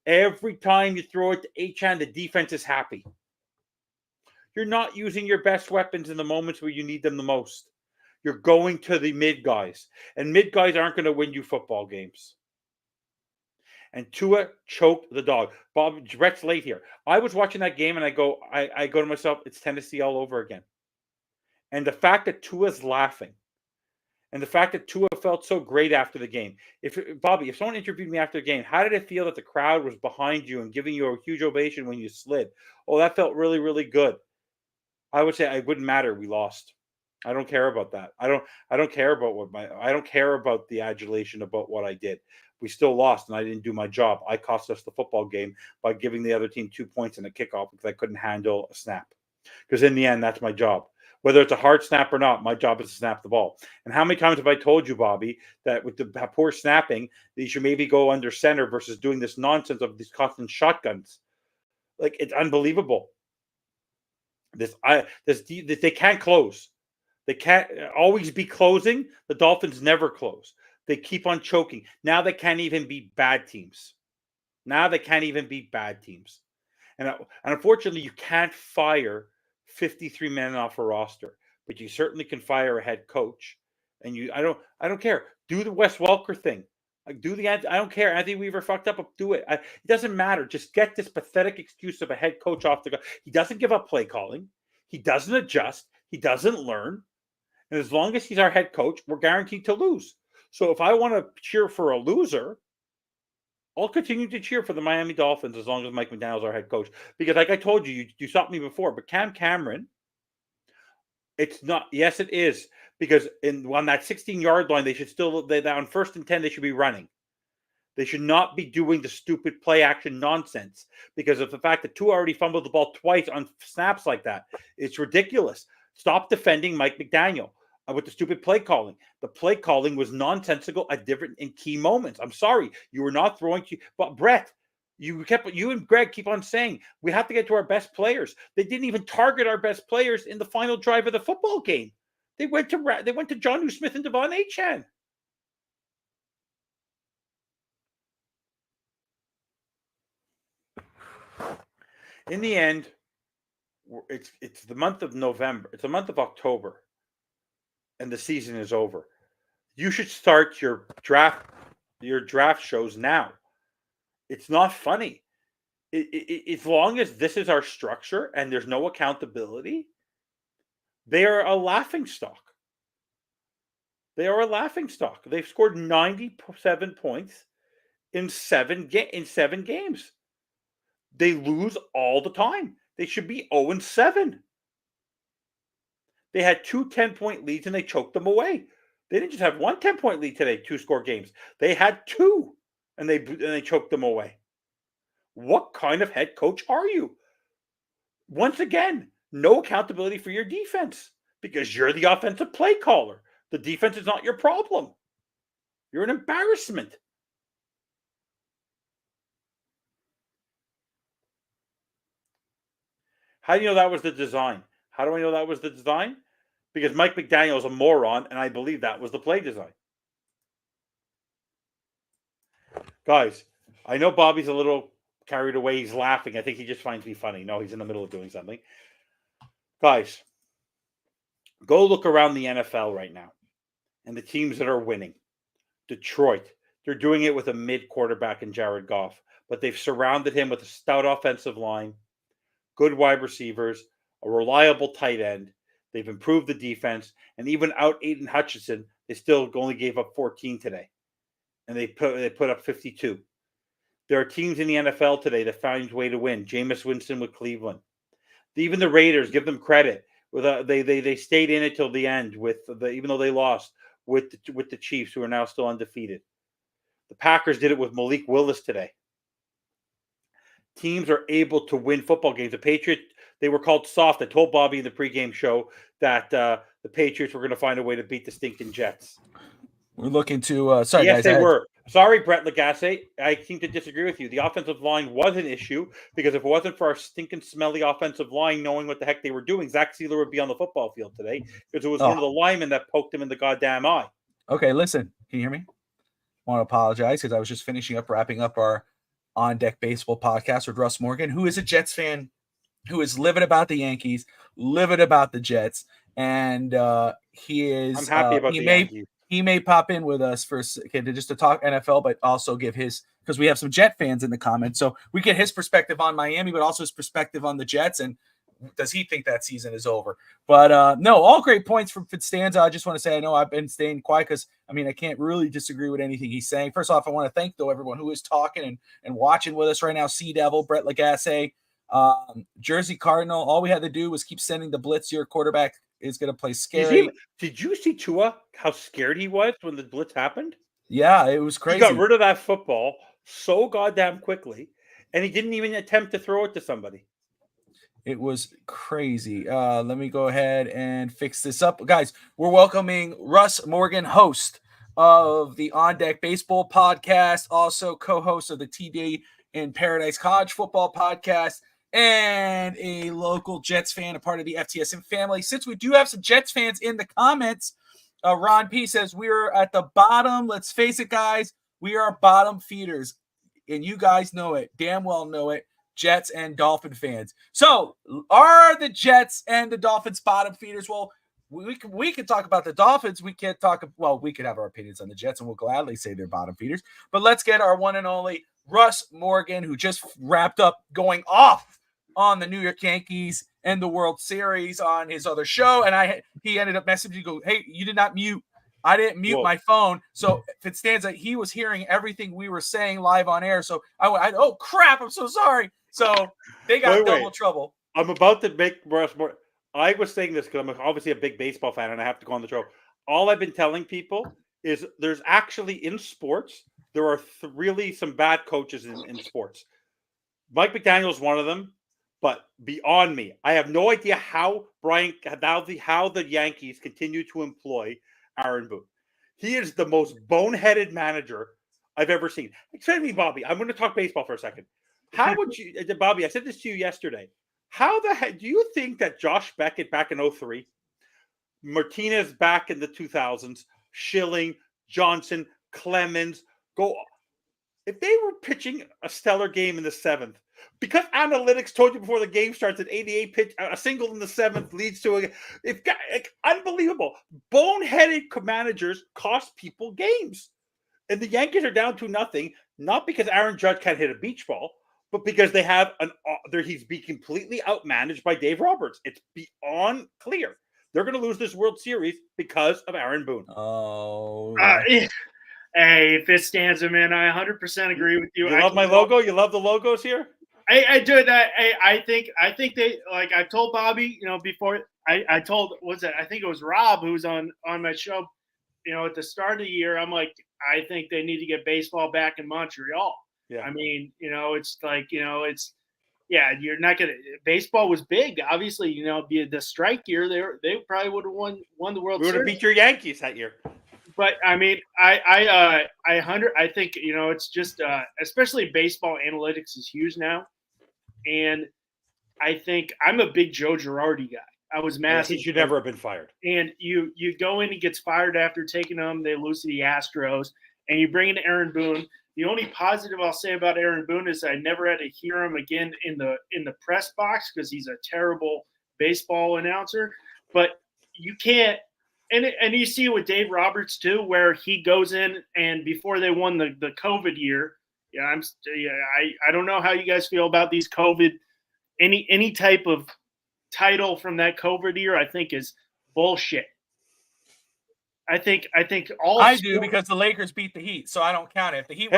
Every time you throw it to Achane, the defense is happy. You're not using your best weapons in the moments where you need them the most. You're going to the mid guys. And mid guys aren't going to win you football games. And Tua choked the dog. Bob, Brett's late here. I was watching that game and I go to myself, it's Tennessee all over again. And the fact that Tua's laughing, and the fact that Tua felt so great after the game. Bobby, if someone interviewed me after the game, how did it feel that the crowd was behind you and giving you a huge ovation when you slid? Oh, that felt really, really good. I would say it wouldn't matter. We lost. I don't care about that. I don't care about I don't care about the adulation about what I did. We still lost, and I didn't do my job. I cost us the football game by giving the other team 2 points in a kickoff because I couldn't handle a snap. Because in the end, that's my job. Whether it's a hard snap or not, my job is to snap the ball. And how many times have I told you, Bobby, that with the poor snapping, that you should maybe go under center versus doing this nonsense of these constant shotguns? Like, it's unbelievable. They can't close. They can't always be closing. The Dolphins never close. They keep on choking. Now they can't even beat bad teams. And unfortunately, you can't fire 53 men off a roster, but you certainly can fire a head coach. And I don't care. Do the Wes Welker thing. I don't care. Anthony Weaver fucked up. Do it. It doesn't matter. Just get this pathetic excuse of a head coach off the go. He doesn't give up play calling. He doesn't adjust. He doesn't learn. And as long as he's our head coach, we're guaranteed to lose. So if I want to cheer for a loser, I'll continue to cheer for the Miami Dolphins as long as Mike McDaniel's our head coach. Because like I told you, you stopped me before, but Cam Cameron, it's not. Yes, it is. Because on that 16-yard line, on 1st and 10, they should be running. They should not be doing the stupid play action nonsense because of the fact that Tua already fumbled the ball twice on snaps like that. It's ridiculous. Stop defending Mike McDaniel. with the stupid play calling. The play calling was nonsensical at different in key moments. I'm sorry, you were not throwing. But Brett, you and Greg keep on saying we have to get to our best players. They didn't even target our best players in the final drive of the football game. They went to John Smith and Devon Achane. In the end, it's the month of November. It's the month of October, and the season is over. You should start your draft shows now. It's not funny. As long as this is our structure and there's no accountability, they are a laughing stock. They are a laughing stock. They've scored 97 points in 7 games. They lose all the time. They should be 0-7. They had 2 10-point leads and they choked them away. They didn't just have 1 10-point lead today, 2-score games. They had 2 and they choked them away. What kind of head coach are you? Once again, no accountability for your defense because you're the offensive play caller. The defense is not your problem. You're an embarrassment. How do you know that was the design? How do I know that was the design? Because Mike McDaniel is a moron, and I believe that was the play design. Guys, I know Bobby's a little carried away. He's laughing. I think he just finds me funny. No, he's in the middle of doing something. Guys, go look around the NFL right now and the teams that are winning. Detroit, they're doing it with a mid-quarterback in Jared Goff, but they've surrounded him with a stout offensive line, good wide receivers, a reliable tight end. They've improved the defense, and even out Aiden Hutchinson, they still only gave up 14 today, and they put up 52. There are teams in the NFL today that find a way to win. Jameis Winston with Cleveland. Even the Raiders, give them credit. They stayed in it till the end even though they lost with the Chiefs, who are now still undefeated. The Packers did it with Malik Willis today. Teams are able to win football games. The Patriots, they were called soft. I told Bobby in the pregame show that the Patriots were going to find a way to beat the stinking Jets. We're looking to sorry, yes, guys. They were. Sorry, Brett Lagasse. I seem to disagree with you. The offensive line was an issue because if it wasn't for our stinking, smelly offensive line knowing what the heck they were doing, Zach Sealer would be on the football field today because it was one of the linemen that poked him in the goddamn eye. Okay, listen. Can you hear me? I want to apologize because I was just wrapping up our On Deck Baseball podcast with Russ Morgan, who is a Jets fan, who is livid about the Yankees, livid about the Jets, and he is. I'm happy about the Yankees. He may pop in with us for just to talk NFL, but also give his, because we have some Jet fans in the comments, so we get his perspective on Miami, but also his perspective on the Jets, and does he think that season is over? But no, all great points from Fitzstanza. I just want to say I know I've been staying quiet because I can't really disagree with anything he's saying. First off, I want to thank everyone who is talking and watching with us right now. Sea Devil, Brett Lagasse, Jersey Cardinal. All we had to do was keep sending the blitz. Your quarterback is going to play scary. Did you see Tua, how scared he was when the blitz happened? Yeah, it was crazy. He got rid of that football so goddamn quickly, and he didn't even attempt to throw it to somebody. It was crazy. Let me go ahead and fix this up. Guys, we're welcoming Russ Morgan, host of the On Deck Baseball podcast, also co-host of the TD in Paradise College Football podcast, and a local Jets fan, a part of the FTSM family. Since we do have some Jets fans in the comments, Ron P says, we're at the bottom. Let's face it, guys. We are bottom feeders, and you guys know it. Damn well know it. Jets and Dolphin fans. So, are the Jets and the Dolphins bottom feeders? Well, we can talk about the Dolphins. We can't talk. Well, we could have our opinions on the Jets, and we'll gladly say they're bottom feeders. But let's get our one and only Russ Morgan, who just wrapped up going off on the New York Yankees and the World Series on his other show, and he ended up messaging, go, "Hey, you did not mute. I didn't mute my phone." So Fitzstanza, he was hearing everything we were saying live on air. So I oh crap, I'm so sorry. So they got double trouble. I'm about to make Russ more. I was saying this because I'm obviously a big baseball fan and I have to go on the show. All I've been telling people is there's actually in sports, there are really some bad coaches in sports. Mike McDaniel is one of them. but beyond me. I have no idea how the Yankees continue to employ Aaron Boone. He is the most boneheaded manager I've ever seen. Excuse me, Bobby. I'm going to talk baseball for a second. How would you, Bobby? I said this to you yesterday. How the heck do you think that Josh Beckett back in 2003, Martinez back in the 2000s, Schilling, Johnson, Clemens, if they were pitching a stellar game in the 7th, because analytics told you before the game starts, an 88 pitch, a single in the 7th leads to unbelievable. Boneheaded managers cost people games. And the Yankees are down 2-0, not because Aaron Judge can't hit a beach ball, but because they have he's being completely outmanaged by Dave Roberts. It's beyond clear. They're going to lose this World Series because of Aaron Boone. Oh. Hey, Fitzstanza, man, I 100% agree with you. You love my logo? You love the logos here? I do that. I think they, like I told Bobby, before I told, I think it was Rob who was on my show, at the start of the year. I'm like, I think they need to get baseball back in Montreal. Yeah. I mean, it's like, you're not going to – baseball was big. Obviously, the strike year, they probably would have won the World Series. We would have beat your Yankees that year. But, I mean, I think, it's just especially baseball analytics is huge now. And I think I'm a big Joe Girardi guy. I was massive. He should never have been fired. And you go in, he gets fired after taking them. They lose to the Astros. And you bring in Aaron Boone. The only positive I'll say about Aaron Boone is I never had to hear him again in the press box because he's a terrible baseball announcer. But you can't – and you see it with Dave Roberts too, where he goes in and before they won the COVID year, I don't know how you guys feel about these COVID – any type of title from that COVID year I think is bullshit. I think all I do because the Lakers beat the Heat, so I don't count it. If the Heat the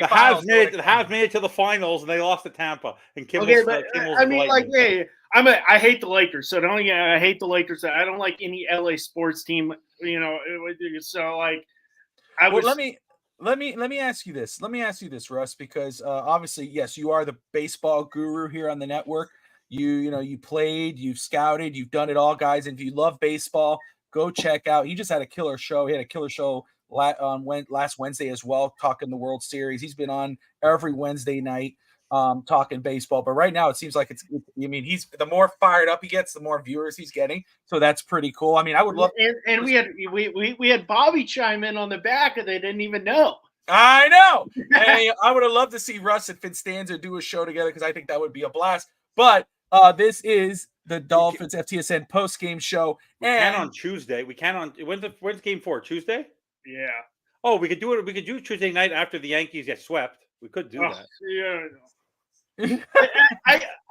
Habs made it to the finals and they lost to Tampa. And Kimmel's I mean, like, hey, I hate the Lakers, so I hate the Lakers. I don't like any LA sports team, So like, let me ask you this. Let me ask you this, Russ, because obviously, yes, you are the baseball guru here on the network. You played, you've scouted, you've done it all, guys. And if you love baseball, go check out. He just had a killer show. He had a killer show last Wednesday as well, talking the World Series. He's been on every Wednesday night talking baseball. But right now, it seems like he's the more fired up he gets, the more viewers he's getting. So that's pretty cool. I mean, I would love. And we had Bobby chime in on the back, and they didn't even know. I know. Hey, I would have loved to see Russ and Fitzstanza do a show together because I think that would be a blast. But this is the Dolphins FTSN post-game show. And on Tuesday. We can on when's game 4? Tuesday? Yeah. Oh, we could do it. We could do Tuesday night after the Yankees get swept. We could do that. Yeah.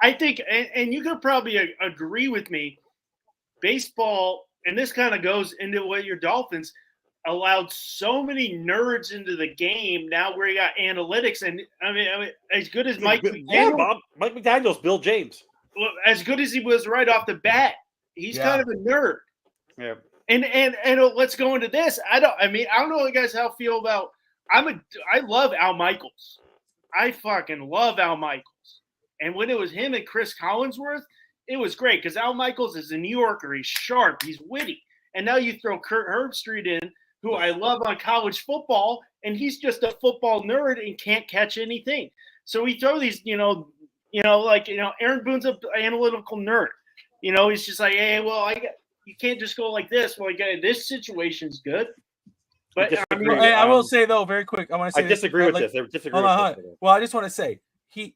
I think, and you could probably agree with me, baseball, and this kind of goes into what your Dolphins allowed so many nerds into the game. Now where you got analytics, and I mean, as good as Mike McDaniel, Bob. Mike McDaniel's Bill James. Well, as good as he was right off the bat, he's kind of a nerd. Yeah. And let's go into this. I don't know you guys how I feel about. I love Al Michaels. I fucking love Al Michaels. And when it was him and Chris Collinsworth, it was great because Al Michaels is a New Yorker. He's sharp. He's witty. And now you throw Kurt Herbstreit in, who I love on college football, and he's just a football nerd and can't catch anything. So we throw these, Aaron Boone's an analytical nerd. He's just like, hey, well, you can't just go like this. Well, this situation's good. But I will say though, very quick, I want to say I disagree with this. I disagree with this. Well, I just want to say he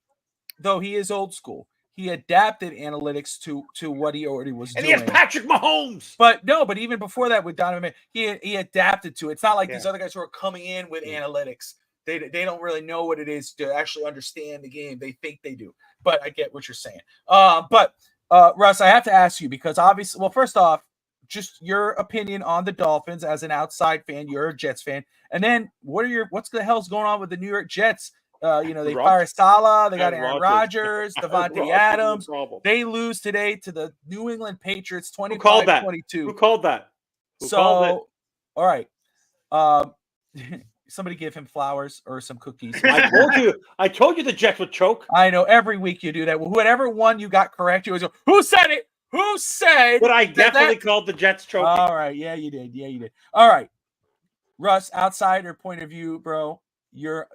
is old school. He adapted analytics to what he already was doing. And he has Patrick Mahomes. But even before that with Donovan, he adapted to it. It's not like these other guys who are coming in with analytics. They don't really know what it is to actually understand the game. They think they do. But I get what you're saying. But Russ, I have to ask you because obviously, well, first off, just your opinion on the Dolphins as an outside fan. You're a Jets fan. And then what's the hell's going on with the New York Jets? They fire Salah. They got Aaron Rodgers, Devontae Adams. They lose today to the New England Patriots 25-22. Who called that? All right. Somebody give him flowers or some cookies. I told you the Jets would choke. I know every week you do that. Whatever one you got correct, you always go, who said it? Who said? But I definitely called the Jets choking. All right. Yeah, you did. Yeah, you did. All right. Russ, outsider point of view, bro, your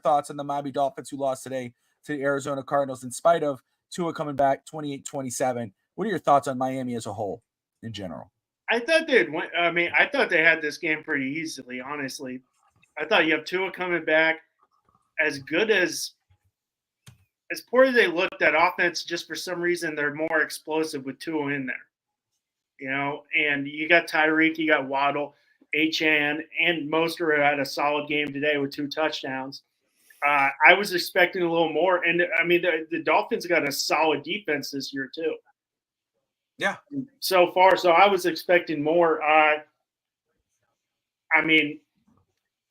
thoughts on the Miami Dolphins who lost today to the Arizona Cardinals in spite of Tua coming back 28-27. What are your thoughts on Miami as a whole in general? I thought I thought they had this game pretty easily, honestly. I thought you have Tua coming back as good as poor as they looked, that offense, just for some reason, they're more explosive with Tua in there. And you got Tyreek, you got Waddle, Achane, and Mostert had a solid game today with 2 touchdowns. I was expecting a little more. And, the Dolphins got a solid defense this year, too. Yeah. So far, so I was expecting more.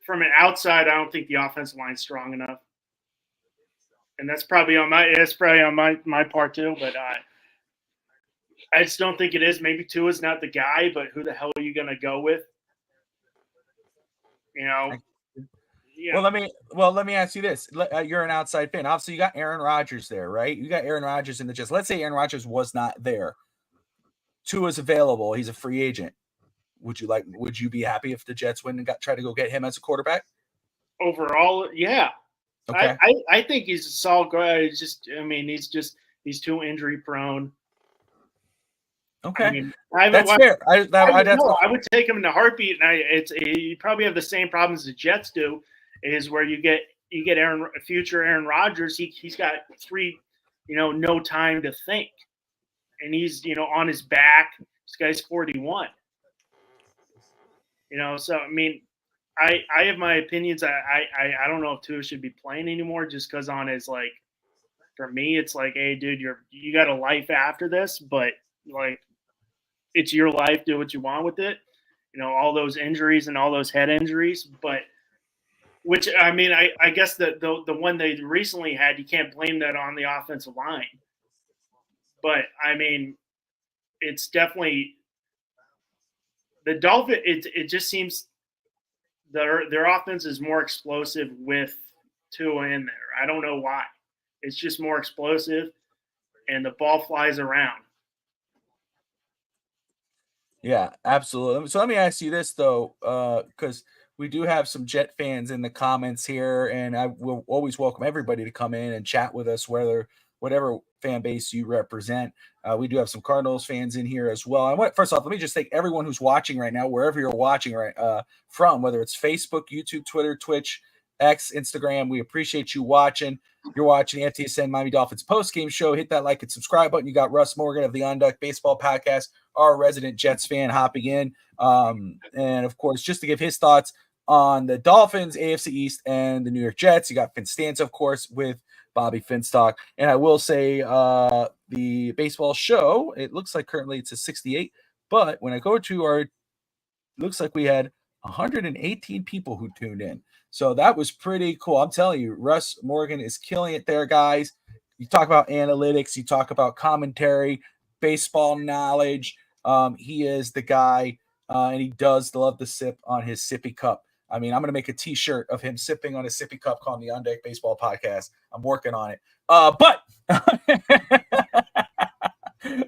From an outside, I don't think the offensive line's strong enough. And that's probably on my part too, but I just don't think it is. Maybe Tua's not the guy, but who the hell are you going to go with? Yeah. Well, let me ask you this. You're an outside fan. Obviously, you got Aaron Rodgers there, right? You got Aaron Rodgers in the Jets. Let's say Aaron Rodgers was not there. Tua's available. He's a free agent. Would you be happy if the Jets went and try to go get him as a quarterback? Overall, yeah. Okay. I think he's a solid guy. He's too injury prone. Okay. That's fair. I would take him in a heartbeat, and you probably have the same problems the Jets do, is where you get future Aaron Rodgers. He's got no time to think, and he's on his back. This guy's 41. So I have my opinions. I don't know if Tua should be playing anymore, just because on his, for me, it's like, hey, dude, you got a life after this, but it's your life. Do what you want with it. All those injuries and all those head injuries, but which I guess the one they recently had, you can't blame that on the offensive line. But it's definitely the Dolphins. It just seems their offense is more explosive with Tua in there. I don't know why. It's just more explosive, and the ball flies around. Yeah, absolutely. So let me ask you this, though, because we do have some Jet fans in the comments here, and I will always welcome everybody to come in and chat with us, whatever fan base you represent. We do have some Cardinals fans in here as well. First off, let me just thank everyone who's watching right now, wherever you're watching from, whether it's Facebook, YouTube, Twitter, Twitch, X, Instagram. We appreciate you watching. You're watching the FTSN Miami Dolphins post-game show. Hit that like and subscribe button. You got Russ Morgan of the On Deck Baseball Podcast, our resident Jets fan, hopping in. And, of course, just to give his thoughts on the Dolphins, AFC East, and the New York Jets. You got Finstanza, of course, with Bobby Finstock. And I will say the baseball show, it looks like currently it's a 68. But when I go to looks like we had 118 people who tuned in. So that was pretty cool. I'm telling you, Russ Morgan is killing it there, guys. You talk about analytics, you talk about commentary, baseball knowledge. He is the guy, and he does love to sip on his sippy cup. I'm going to make a T-shirt of him sipping on a sippy cup called the On Deck Baseball Podcast. I'm working on it. But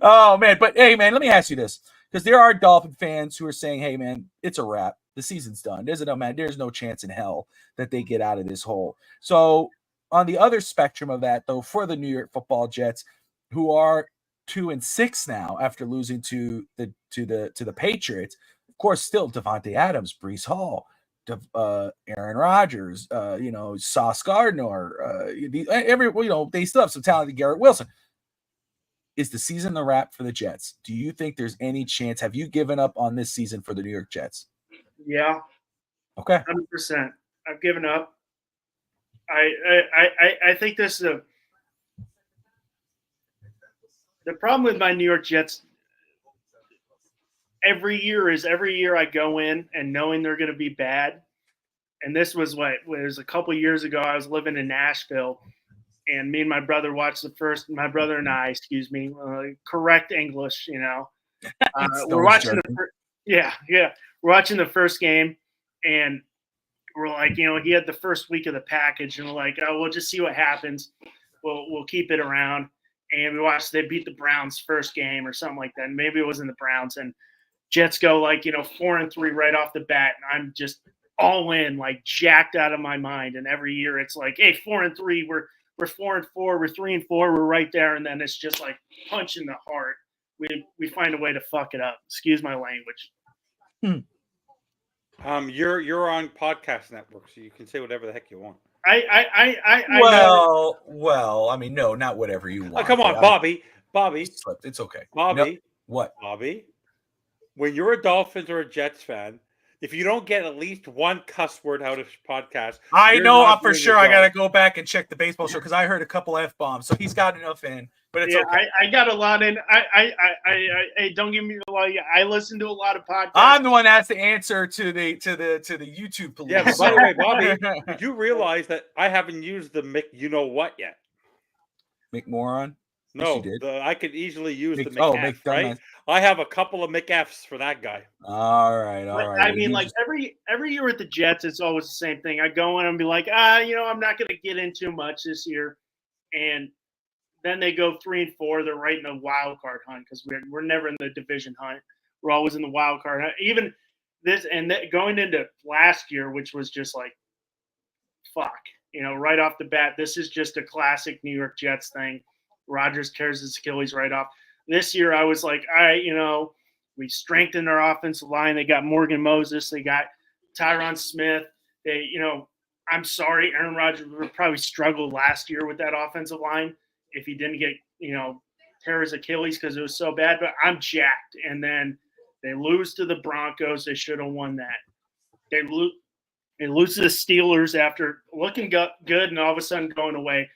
oh, man. But, hey, man, let me ask you this. Because there are Dolphin fans who are saying, hey, man, it's a wrap. The season's done. There's no chance in hell that they get out of this hole. So on the other spectrum of that, though, for the New York Football Jets, who are 2-6 now after losing to the Patriots, of course, still Devontae Adams, Breece Hall, Aaron Rodgers, Sauce Gardner, they still have some talented Garrett Wilson. Is the season the wrap for the Jets? Do you think there's any chance? Have you given up on this season for the New York Jets? Yeah. Okay. 100%. I've given up. I think this is the problem with my New York Jets. Every year I go in and knowing they're going to be bad. And this was a couple of years ago. I was living in Nashville, and me and my brother watched my brother and I, correct English, we're watching we're watching the first game, and we're like, he had the first week of the package, and we're like, oh, we'll just see what happens. We'll keep it around. And we watched they beat the Browns first game or something like that. Maybe it wasn't the Browns, and Jets go 4-3 right off the bat, and I'm just all in, jacked out of my mind. And every year it's like, hey, 4-3, we're 4-4, we're 3-4, we're right there, and then it's just like punch in the heart. We find a way to fuck it up. Excuse my language. You're on podcast network, so you can say whatever the heck you want. Well, I mean, no, not whatever you want. Oh, come on, Bobby. It's okay. Bobby. No, what? Bobby, when you're a Dolphins or a Jets fan, if you don't get at least one cuss word out of this podcast, I know for sure I got to go back and check the baseball show because I heard a couple F-bombs, so he's got enough in. But it's okay. I got a lot in. I don't give me a lot. I listen to a lot of podcasts. I'm the one that's the answer to the YouTube police. Yeah, by the way, Bobby, did you realize that I haven't used the Mick you know what yet? Mick Moron? No, yes, I could easily use the Mick F, right? I have a couple of Mick Fs for that guy. All right. I mean, every year with the Jets, it's always the same thing. I go in and be like, I'm not going to get in too much this year, and then they go 3-4. They're right in the wild card hunt because we're never in the division hunt. We're always in the wild card hunt. Even this and going into last year, which was just like, fuck, right off the bat, this is just a classic New York Jets thing. Rodgers tears his Achilles right off. This year, I was like, all right, we strengthened our offensive line. They got Morgan Moses. They got Tyron Smith. I'm sorry, Aaron Rodgers would probably struggle last year with that offensive line if he didn't get, tear his Achilles because it was so bad. But I'm jacked. And then they lose to the Broncos. They should have won that. They lose to the Steelers after looking good and all of a sudden going away.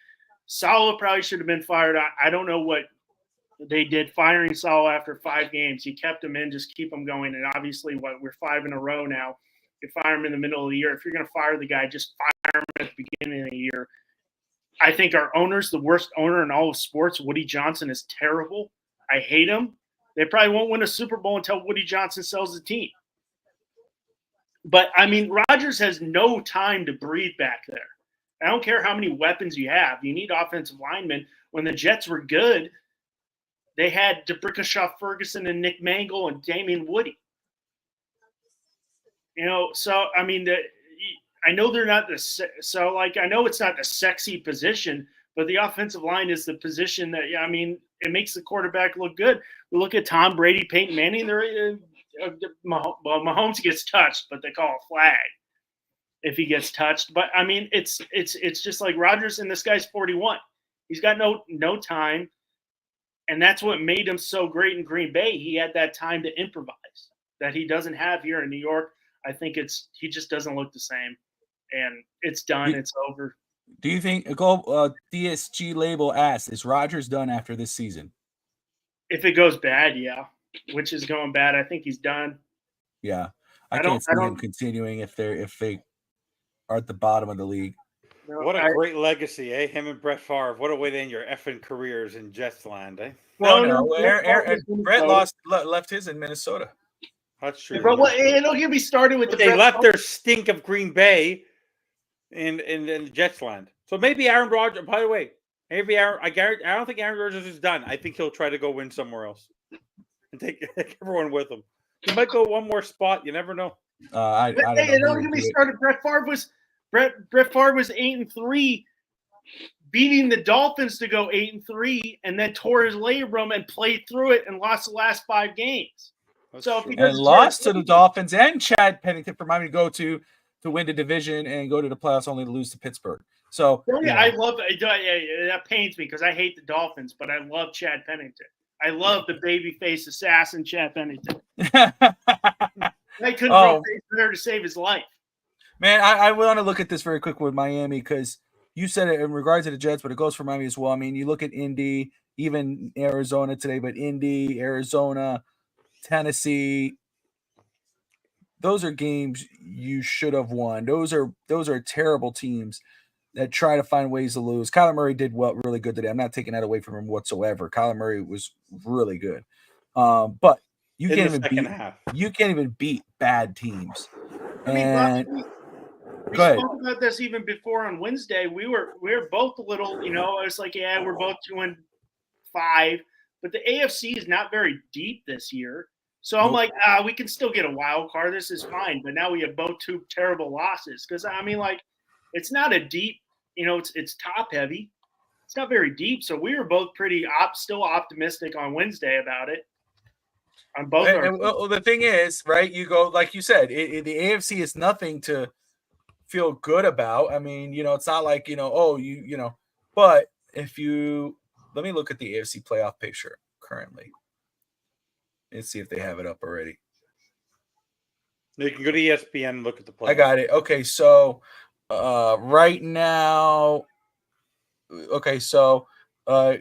Saleh probably should have been fired. I don't know what they did firing Saleh after 5 games. You kept him in, just keep him going. And obviously, we're 5 in a row now. You fire him in the middle of the year. If you're going to fire the guy, just fire him at the beginning of the year. I think our owner's the worst owner in all of sports. Woody Johnson is terrible. I hate him. They probably won't win a Super Bowl until Woody Johnson sells the team. But, I mean, Rodgers has no time to breathe back there. I don't care how many weapons you have. You need offensive linemen. When the Jets were good, they had DeBrickashaw Ferguson and Nick Mangle and Damian Woody. So, I mean, I know they're not I know it's not the sexy position, but the offensive line is the position that, it makes the quarterback look good. We look at Tom Brady, Peyton Manning. Mahomes gets touched, but they call a flag if he gets touched. But I mean, it's just like Rodgers, and this guy's 41. He's got no time, and that's what made him so great in Green Bay. He had that time to improvise that he doesn't have here in New York. I think he just doesn't look the same, and it's done. It's over. Do you think DSG label asks, is Rodgers done after this season? If it goes bad, yeah. Which is going bad. I think he's done. Yeah, I can't see him continuing if they are at the bottom of the league. What a great legacy, eh? Him and Brett Favre. What a way to end your effing careers in Jets land, eh? Well, Brett left his in Minnesota. That's true. Bro, don't get me started with they left their stink of Green Bay in Jets land. So maybe Aaron Rodgers. By the way, maybe Aaron. I don't think Aaron Rodgers is done. I think he'll try to go win somewhere else and take everyone with him. He might go one more spot. You never know. I don't know. Don't get me started. Brett Favre was 8-3, beating the Dolphins to go 8-3, and then tore his labrum and played through it and lost the last 5 games. That's so true. And lost to the Dolphins and Chad Pennington for Miami to go to win the division and go to the playoffs only to lose to Pittsburgh. So I love it. That pains me because I hate the Dolphins, but I love Chad Pennington. I love the babyface assassin Chad Pennington. I couldn't go there to save his life. Man, I want to look at this very quick with Miami because you said it in regards to the Jets, but it goes for Miami as well. I mean, you look at Indy, even Arizona today, but Indy, Arizona, Tennessee, those are games you should have won. Those are terrible teams that try to find ways to lose. Kyler Murray did really good today. I'm not taking that away from him whatsoever. Kyler Murray was really good. But you can't even beat bad teams. And We Go ahead. spoke about this even before on Wednesday. We were both a little, I was like, yeah, we're both 2-5, but the AFC is not very deep this year. So I'm like, we can still get a wild card. This is fine. But now we have both two terrible losses because it's not a deep, it's top heavy. It's not very deep. So we were both pretty still optimistic on Wednesday about it. On both. Well, the thing is, right? You go like you said, the AFC is nothing to feel good about. I mean, it's not like But if you let me look at the AFC playoff picture currently. Let's see if they have it up already. You can go to ESPN and look at the playoffs. I got it. Okay, so right now,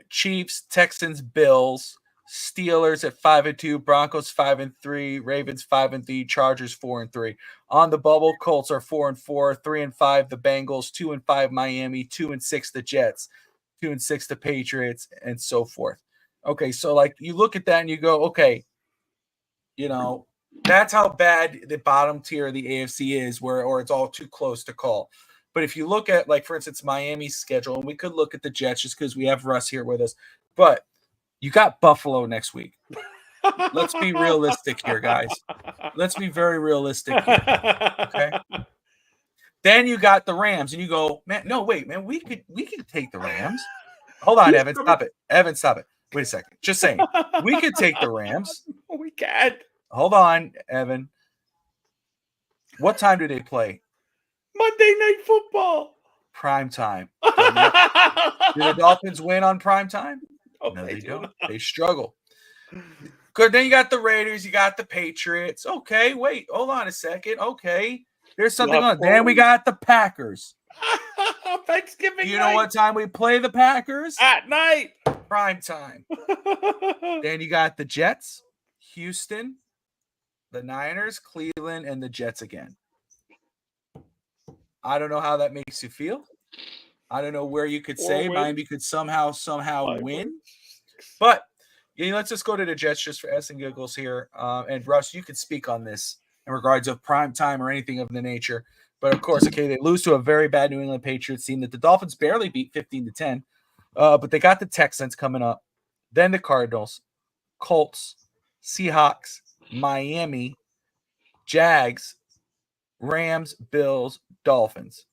Chiefs, Texans, Bills, Steelers at 5-2, Broncos 5-3, Ravens 5-3, Chargers 4-3. On the bubble, Colts are 4-4, 3-5 the Bengals, 2-5 Miami, 2-6 the Jets, 2-6 the Patriots, and so forth. Okay, so like you look at that and you go, okay, that's how bad the bottom tier of the AFC is, or it's all too close to call. But if you look at, like, for instance, Miami's schedule, and we could look at the Jets just because we have Russ here with us, but you got Buffalo next week. Let's be realistic here, guys. Let's be very realistic here. Okay. Then you got the Rams, and you go, man, no, wait, man, we could take the Rams. Hold on, Evan, stop it. Evan, stop it. Wait a second. Just saying. We could take the Rams. We can't. Hold on, Evan. What time do they play? Monday Night Football. Prime time. Do the Dolphins win on prime time? No, they don't. They struggle. Good. Then you got the Raiders. You got the Patriots. Okay, wait. Hold on a second. Okay. There's something on. Then we got the Packers. Thanksgiving You know what time we play the Packers? At night. Prime time. Then you got the Jets, Houston, the Niners, Cleveland, and the Jets again. I don't know how that makes you feel. I don't know where you could say Miami could somehow win. But let's just go to the Jets just for S and giggles here. And Russ, you could speak on this in regards of prime time or anything of the nature. But of course, okay, they lose to a very bad New England Patriots team that the Dolphins barely beat 15-10. But they got the Texans coming up, then the Cardinals, Colts, Seahawks, Miami, Jags, Rams, Bills, Dolphins.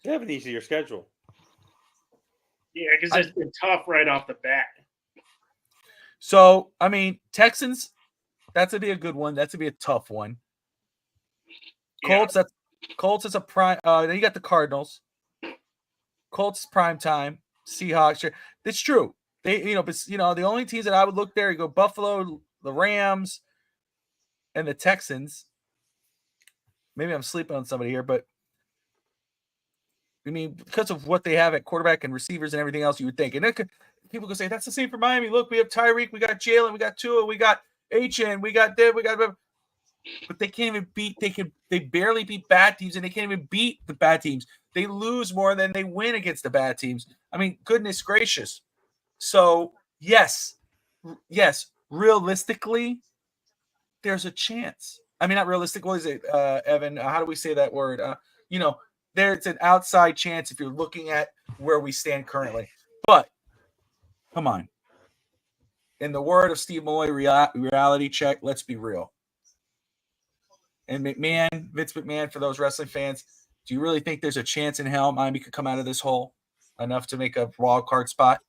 They have an easier schedule. Yeah, because it's been tough right off the bat. So, I mean, Texans, that's going to be a good one. That's going to be a tough one. Yeah. Colts is a prime. Then you got the Cardinals. Colts prime time. Seahawks. It's true. They, but the only teams that I would look there, you go Buffalo, the Rams, and the Texans. Maybe I'm sleeping on somebody here, but I mean, because of what they have at quarterback and receivers and everything else, you would think. And people could say that's the same for Miami. Look, we have Tyreek, we got Jalen, we got Tua, we got HN, we got Dev, we got. But they can't even beat. They barely beat bad teams, and they can't even beat the bad teams. They lose more than they win against the bad teams. I mean, goodness gracious. So yes, realistically, there's a chance. I mean, not realistic. What is it, Evan? How do we say that word? There's an outside chance if you're looking at where we stand currently. But come on. In the word of Steve Malloy, reality check, let's be real. And Vince McMahon, for those wrestling fans, do you really think there's a chance in hell Miami could come out of this hole enough to make a wild card spot?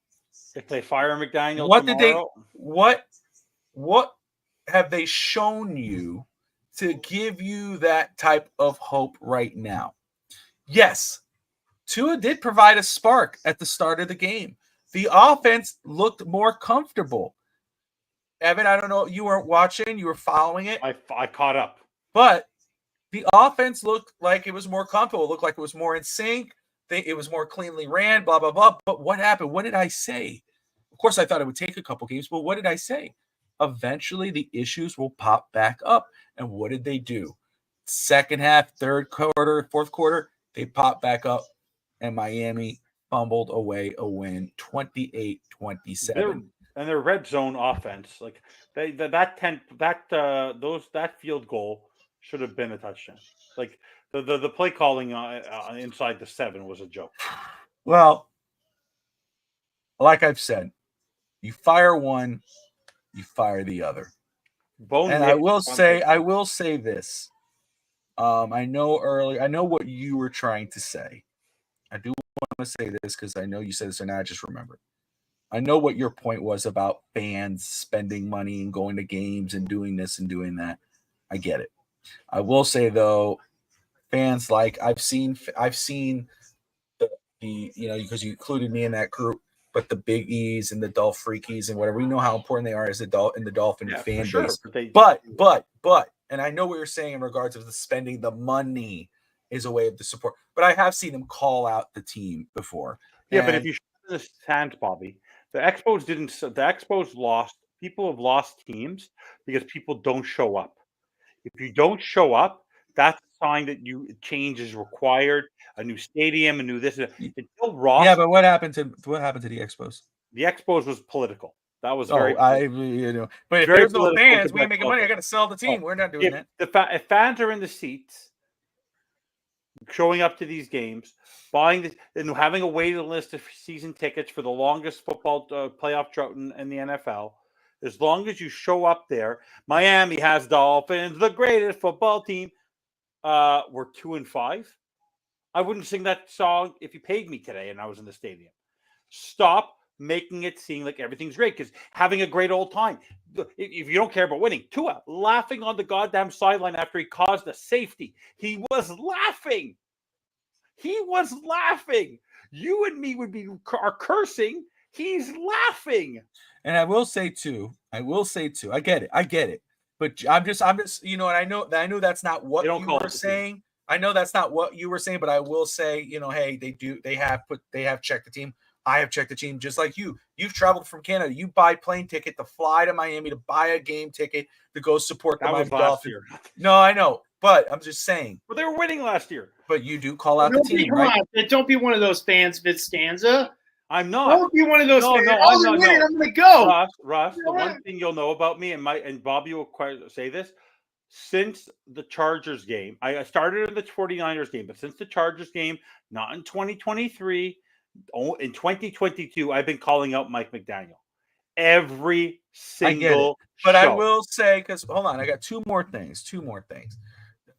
If they fire McDaniel what have they shown you to give you that type of hope right now? Yes, Tua did provide a spark at the start of the game. The offense looked more comfortable. Evan, I don't know. You weren't watching. You were following it. I caught up. But the offense looked like it was more comfortable. It looked like it was more in sync. It was more cleanly ran, blah, blah, blah. But what happened? What did I say? Of course, I thought it would take a couple games, but what did I say? Eventually, the issues will pop back up. And what did they do? Second half, third quarter, fourth quarter, they popped back up, and Miami fumbled away a win, 28-27. And their red zone offense, like that field goal should have been a touchdown. Like The play calling inside the 7 was a joke. Well, like I've said, you fire one, you fire the other. And I will say this. I know what you were trying to say. I do want to say this because I know you said this, and I just remembered. I know what your point was about fans spending money and going to games and doing this and doing that. I get it. I will say though, fans like I've seen the because you included me in that group, but the Big E's and the Dolph Freakies and whatever, we know how important they are as in the Dolphin fan base. But and I know what you're saying in regards of the spending the money is a way of the support. But I have seen them call out the team before. Yeah, but if you show the stands, Bobby, the Expos didn't. The Expos lost. People have lost teams because people don't show up. If you don't show up, that's a sign that change is required. A new stadium, a new this. Until Ross. Yeah, but what happened to the Expos? The Expos was political. That was But if there's no fans, we ain't making money. I got to sell the team. We're not doing that. If fans are in the seats, showing up to these games, buying and having a waiting list of season tickets for the longest football playoff drought in the NFL, as long as you show up there, Miami has Dolphins, the greatest football team. We're 2-5. I wouldn't sing that song if you paid me today and I was in the stadium. Stop making it seem like everything's great, because having a great old time. If you don't care about winning, Tua laughing on the goddamn sideline after he caused a safety. He was laughing. You and me are cursing. He's laughing. And I will say too, I get it. But I'm just, and I know that's not what you were saying. I know that's not what you were saying, but I will say, hey, they have checked the team. I have checked the team just like you. You've traveled from Canada. You buy plane ticket to fly to Miami to buy a game ticket to go support the Miami Dolphins. No, I know, but I'm just saying. But they were winning last year. But you do call out the team, right? Don't be one of those fans, Stanza. I'm not. Don't be one of those fans. I'm going to go. Russ, the one thing you'll know about me, and Bobby will say this, since the Chargers game, I started in the 49ers game, but since the Chargers game, not in 2023, in 2022, I've been calling out Mike McDaniel every single show. I will say, because hold on, I got two more things.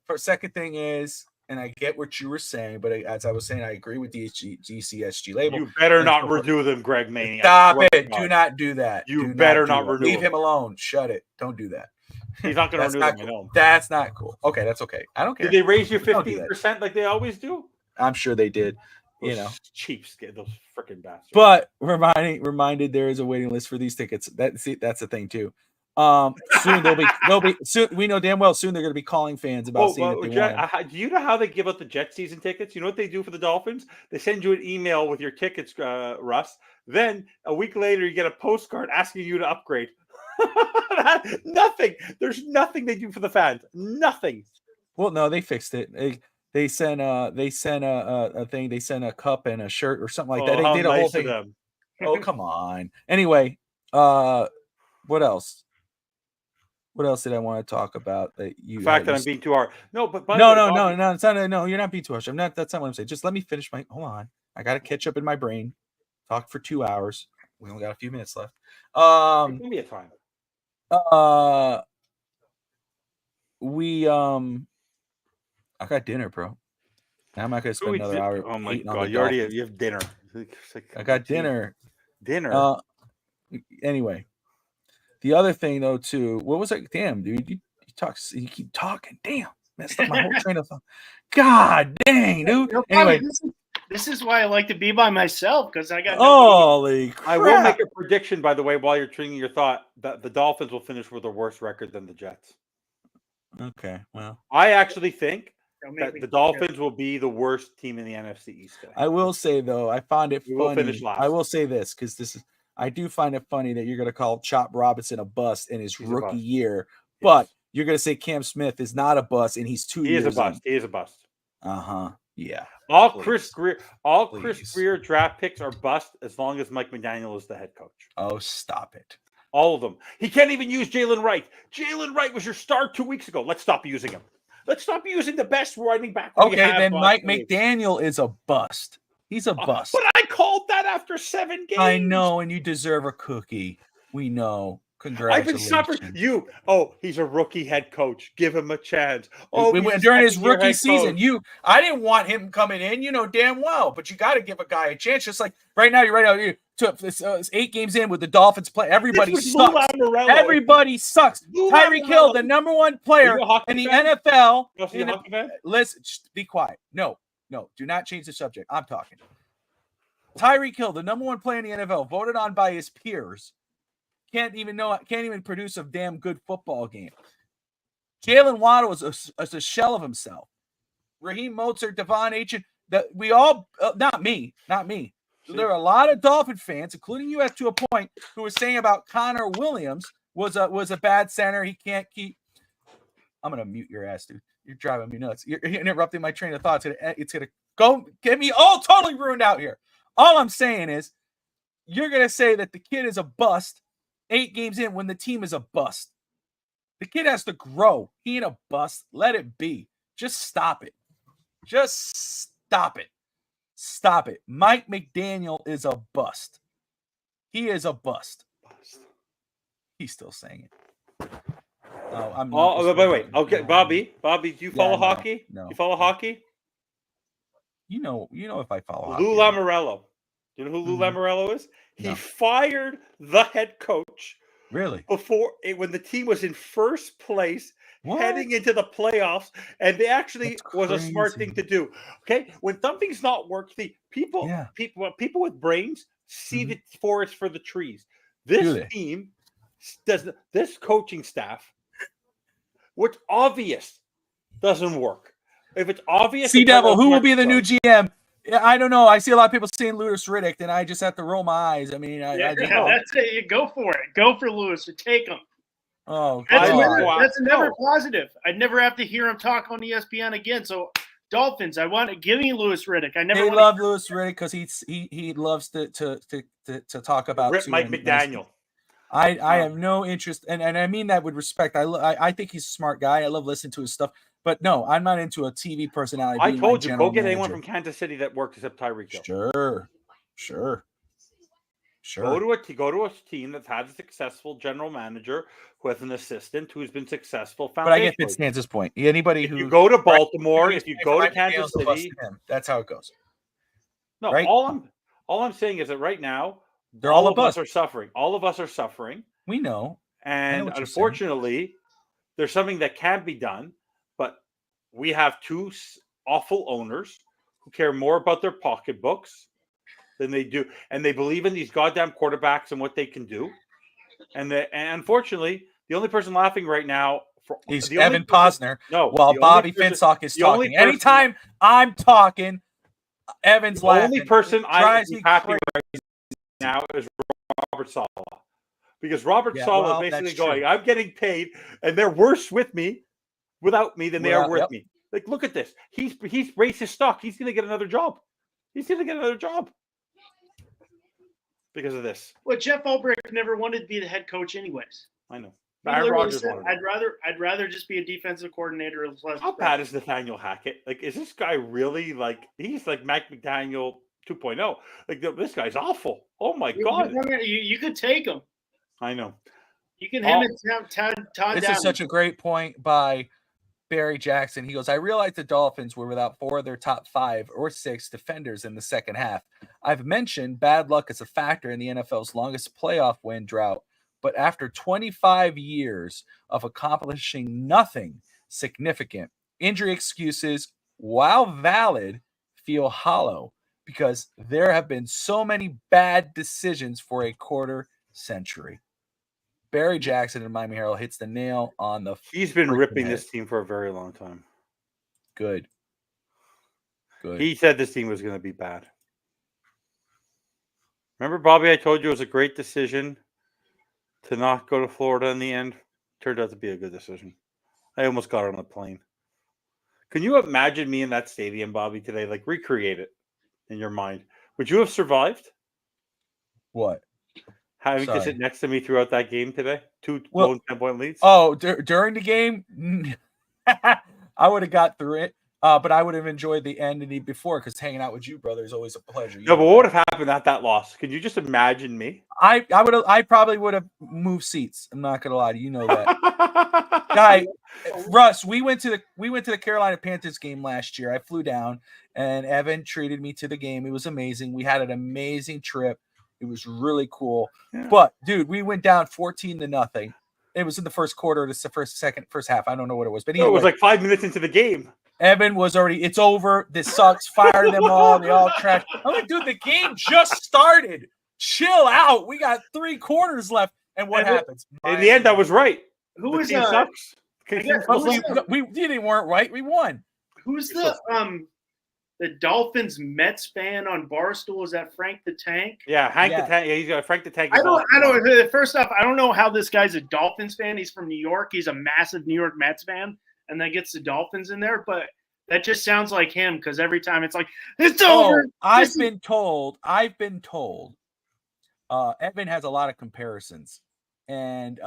First, second thing is, and I get what you were saying, but as I was saying, I agree with the GCSG label. You better not renew them, Greg Maney. Stop it. Do not do that. You better not renew Leave him alone. Shut it. Don't do that. He's not going to renew them. Cool. That's not cool. Okay, that's okay. I don't care. Did they raise you 15% like they always do? I'm sure they did. Cheaps, those freaking bastards. But reminded there is a waiting list for these tickets. That's the thing too. Soon they'll be soon. We know damn well soon they're going to be calling fans about seeing if they want. Do you know how they give out the Jet season tickets? You know what they do for the Dolphins? They send you an email with your tickets, Russ. Then a week later, you get a postcard asking you to upgrade. Nothing. There's nothing they do for the fans. Nothing. Well, no, they fixed it. They sent a thing. They sent a cup and a shirt or something like that. They did a whole thing. Oh, come on. Anyway, what else? What else did I want to talk about? That you the fact that I'm being too hard. No, but no. It's not. No, you're not being too harsh. I'm not. That's not what I'm saying. Just let me finish my. Hold on. I got to catch up in my brain. Talk for 2 hours. We only got a few minutes left. Give me a time. I got dinner, bro. Now I'm not gonna spend another hour. Oh my god, you have dinner. I got dinner. Dinner. Anyway, the other thing though too. What was it? Damn, dude, you keep talking. Damn, messed up my whole train of thought. God dang, dude. Anyway. This is why I like to be by myself, because I got. Holy crap. I will make a prediction, by the way, while you're treating your thought, that the Dolphins will finish with a worse record than the Jets. Okay, well, I actually think that the Dolphins will be the worst team in the NFC East today. I will say though, I find it funny. I will say this because I do find it funny that you're going to call Chop Robinson a bust in his rookie year, but you're going to say Cam Smith is not a bust and he's 2 years. He is a bust. He is a bust. Yeah. All Chris Greer draft picks are bust as long as Mike McDaniel is the head coach. Oh, stop it. All of them. He can't even use Jalen Wright. Jalen Wright was your star 2 weeks ago. Let's stop using him. Let's stop using the best running back. We Okay, have then Mike last year. McDaniel is a bust. He's a bust. But I called that after 7 games. I know, and you deserve a cookie. We know. I've been Congratulations. suffering. He's a rookie head coach. Give him a chance. During his rookie season, coach. I didn't want him coming in, damn well, but you got to give a guy a chance. Just like right now, it's 8 games in with the Dolphins play. Everybody sucks. Everybody sucks. Tyreek Hill, the number 1 player in the NFL. Listen, be quiet. No, do not change the subject. I'm talking. Tyreek Hill, the number 1 player in the NFL, voted on by his peers. Can't even produce a damn good football game. Jalen Waddle is a shell of himself. Raheem Mostert, Devon Achane, we all, not me. There are a lot of Dolphin fans, including you to a point, who were saying about Connor Williams was a bad center. He can't keep. I'm gonna mute your ass, dude. You're driving me nuts. You're interrupting my train of thought. It's gonna go get me all totally ruined out here. All I'm saying is, you're gonna say that the kid is a bust 8 games in when the team is a bust. The kid has to grow. He ain't a bust. Let it be. Just stop it. Stop it. Mike McDaniel is a bust. He is a bust. He's still saying it. Oh, I'm not. Wait. Okay, Bobby, do you follow hockey? No. You follow hockey? You know if I follow hockey. Lou Lamoriello. Do you know who Lou Lamoriello is? No. He fired the head coach. Really? When the team was in first place, heading into the playoffs, and they actually was a smart thing to do. Okay, when something's not working, people with brains see the forest for the trees. This team this coaching staff, what's obvious, doesn't work. If it's obvious, Sea Devil, who will be the new GM? I don't know. I see a lot of people saying Louis Riddick, and I just have to roll my eyes. I mean, that's it. You go for it. Go for Louis. Take him. Oh, that's never positive. I'd never have to hear him talk on ESPN again. So, Dolphins, give me Louis Riddick. They love Louis Riddick because he loves to talk about Rip Mike McDaniel. I have no interest, and I mean that with respect. I think he's a smart guy. I love listening to his stuff. But no, I'm not into a TV personality. I told you, go get anyone from Kansas City that works except Tyreek Hill. Sure. Go to a team that's had a successful general manager who has an assistant who's been successful. But I get Fitzstance's point. Anybody who you go to Baltimore, if you go to Kansas City, that's how it goes. No, right? All I'm saying is that right now, all of us are suffering. All of us are suffering. We know, and unfortunately, there's something that can be done. But we have 2 awful owners who care more about their pocketbooks than they do, and they believe in these goddamn quarterbacks and what they can do. And unfortunately, the only person laughing right now is Evan Posner. While Bobby Finsock is talking. Anytime I'm talking, Evan's laughing. The only person I'm happy right now is Robert Saleh, because Robert Saleh is basically going, "I'm getting paid, and they're worse without me than they are with me." Like, look at this. He's raised his stock. He's going to get another job. Because of this. Well, Jeff Ulbrich never wanted to be the head coach anyways. I know. I'd rather just be a defensive coordinator. How bad is Nathaniel Hackett? Like, is this guy really he's like Mike McDaniel 2.0? Like, this guy's awful. Oh my God. You could take him. I know. You can him and Todd. This is such a great point by Barry Jackson. He goes, I realized the Dolphins were without 4 of their top 5 or 6 defenders in the second half. I've mentioned bad luck as a factor in the NFL's longest playoff win drought, but after 25 years of accomplishing nothing significant, injury excuses, while valid, feel hollow because there have been so many bad decisions for a quarter century. Barry Jackson in Miami Herald hits the nail on the. He's been ripping this team for a very long time. Good. He said this team was going to be bad. Remember, Bobby, I told you it was a great decision to not go to Florida in the end. Turned out to be a good decision. I almost got on a plane. Can you imagine me in that stadium, Bobby, today? Like, recreate it in your mind. Would you have survived? What? Having to sit next to me throughout that game today? 2 10-point leads? Oh, during the game? I would have got through it. But I would have enjoyed the end and the before because hanging out with you, brother, is always a pleasure. No, but what would have happened at that loss? Could you just imagine me? I probably would have moved seats. I'm not gonna lie to you, know that. Guy, Russ, we went to the Carolina Panthers game last year. I flew down and Evan treated me to the game. It was amazing. We had an amazing trip. It was really cool. Yeah. But dude, we went down 14-0. It was in the first quarter, the first half. I don't know what it was, but it was like 5 minutes into the game. Evan was already, it's over. This sucks. Fire them all. They all trash. I'm like, dude, the game just started. Chill out. We got 3 quarters left. And what happens? In the end, I was right. Who the was team sucks. We weren't right. We won. Who's the Dolphins Mets fan on Barstool? Is that Frank the Tank? Yeah, the Tank. Yeah, he's got Frank the Tank. I don't. First off, I don't know how this guy's a Dolphins fan. He's from New York. He's a massive New York Mets fan, and then gets the Dolphins in there. But that just sounds like him because every time it's like it's over. I've been told. Evan has a lot of comparisons, and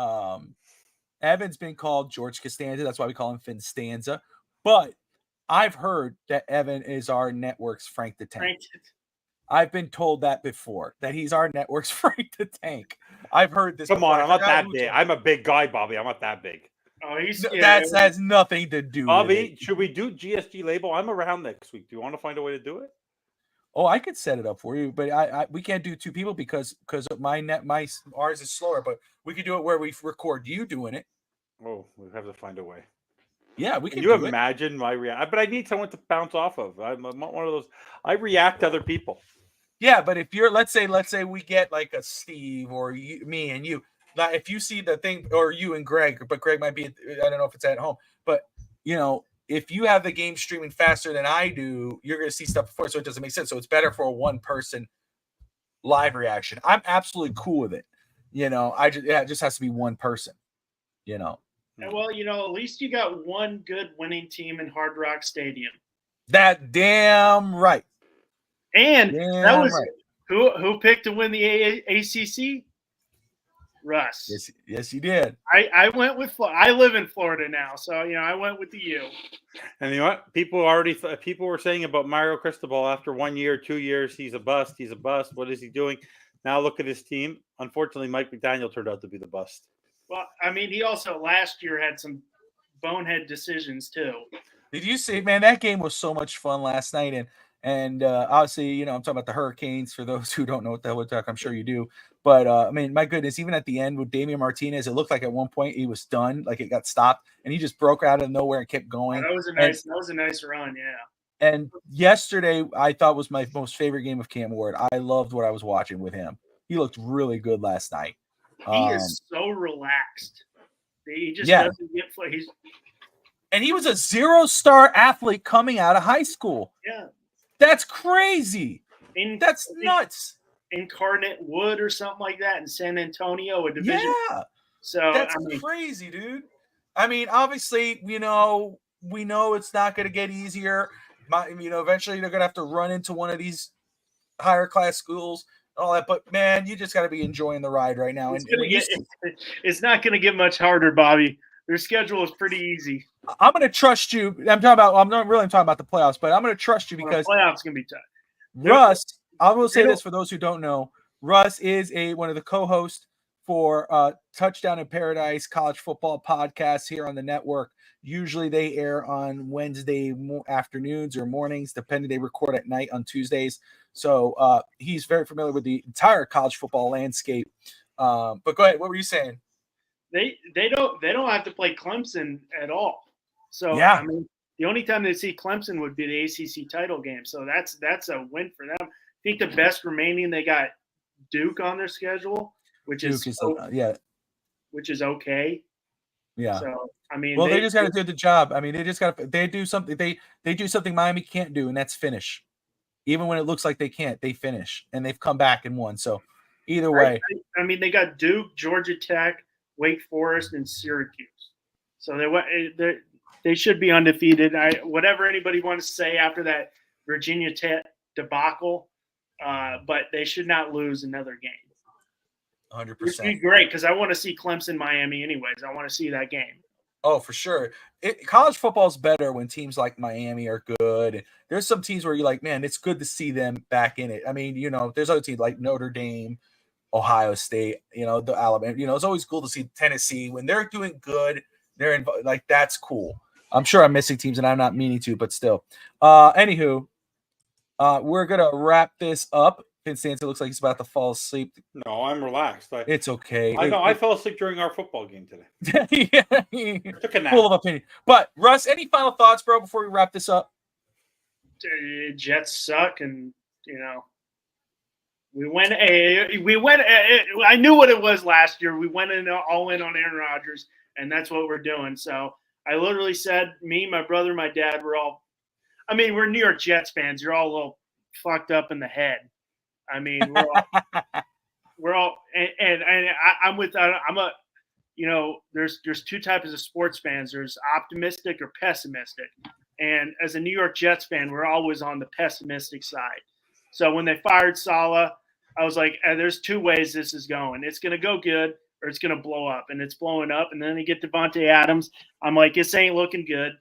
Evan's been called George Costanza. That's why we call him Finstanza. But I've heard that Evan is our network's Frank the Tank. I've been told that before, that he's our network's Frank the Tank. I've heard this. Come on, I'm not that big. I'm a big guy, Bobby. I'm not that big. Oh, that has nothing to do Bobby, with it. Should we do GSG label? I'm around next week. Do you want to find a way to do it? Oh, I could set it up for you, but we can't do 2 people because ours is slower. But we could do it where we record you doing it. Oh, we have to find a way. Yeah, we can. You imagine my react, but I need someone to bounce off of. I'm not one of those. I react to other people. Yeah, but if you're, let's say we get like a Steve or me and you. If you see the thing, or you and Greg, but Greg might be, I don't know if it's at home, but if you have the game streaming faster than I do, you're going to see stuff before, so it doesn't make sense. So it's better for a 1-person live reaction. I'm absolutely cool with it. It just has to be 1 person. Well, at least you got one good winning team in Hard Rock Stadium. That damn right. And that was right. Who picked to win the ACC? Russ. Yes, you did. I went with I live in Florida now, so I went with the U. And you know what? People were saying about Mario Cristobal after 1 year, 2 years, he's a bust. He's a bust. What is he doing? Now look at his team. Unfortunately, Mike McDaniel turned out to be the bust. Well, I mean, he also last year had some bonehead decisions too. Did you see, man? That game was so much fun last night, and obviously, I'm talking about the Hurricanes. For those who don't know what the hell we're talking, I'm sure you do. But I mean, my goodness, even at the end with Damian Martinez, it looked like at one point he was done, like it got stopped, and he just broke out of nowhere and kept going. That was a nice run, yeah. And yesterday, I thought was my most favorite game of Cam Ward. I loved what I was watching with him. He looked really good last night. He is so relaxed. He just doesn't get play. And he was a 0-star athlete coming out of high school. Yeah. That's crazy. That's nuts. Incarnate Wood or something like that in San Antonio, a division. Yeah. So that's crazy, dude. I mean, obviously, we know it's not going to get easier. Eventually they're going to have to run into one of these higher class schools. All that, but man, you just got to be enjoying the ride right now. It's not going to get much harder, Bobby. Their schedule is pretty easy. I'm going to trust you. I'm not really talking about the playoffs, but I'm going to trust you because the playoffs can be tough. Russ, I will say this for those who don't know, Russ is one of the co-hosts for Touchdown in Paradise college football podcasts here on the network. Usually they air on Wednesday afternoons or mornings, depending. They record at night on Tuesdays. So he's very familiar with the entire college football landscape. But go ahead. What were you saying? They don't have to play Clemson at all. So yeah. I mean, the only time they see Clemson would be the ACC title game. So that's a win for them. I think the best remaining, they got Duke on their schedule, which is okay. Yeah. So I mean, they just got to do the job. I mean, they do something. They do something Miami can't do, and that's finish. Even when it looks like they can't, they finish, and they've come back and won. So either way, I mean, they got Duke, Georgia Tech, Wake Forest, and Syracuse. So they should be undefeated. Whatever anybody wants to say after that Virginia Tech debacle, but they should not lose another game. 100%. It'd be great because I want to see Clemson, Miami anyways. I want to see that game. Oh, for sure. College football is better when teams like Miami are good. And there's some teams where you're like, man, it's good to see them back in it. I mean, there's other teams like Notre Dame, Ohio State, the Alabama. It's always cool to see Tennessee when they're doing good. They're like that's cool. I'm sure I'm missing teams and I'm not meaning to, but still. Anywho, we're gonna wrap this up. Vincenzo looks like he's about to fall asleep. No, I'm relaxed. It's okay. I know. I fell asleep during our football game today. Yeah, Took a nap. Full of opinion. But Russ, any final thoughts, bro, before we wrap this up? Jets suck, and we went. I knew what it was last year. We went all in on Aaron Rodgers, and that's what we're doing. So I literally said, me, my brother, my dad, we're New York Jets fans. You're all a little fucked up in the head. I mean, there's two types of sports fans. There's optimistic or pessimistic. And as a New York Jets fan, we're always on the pessimistic side. So when they fired Saleh, I was like, there's two ways this is going. It's going to go good or it's going to blow up. And it's blowing up. And then they get Devontae Adams. I'm like, this ain't looking good.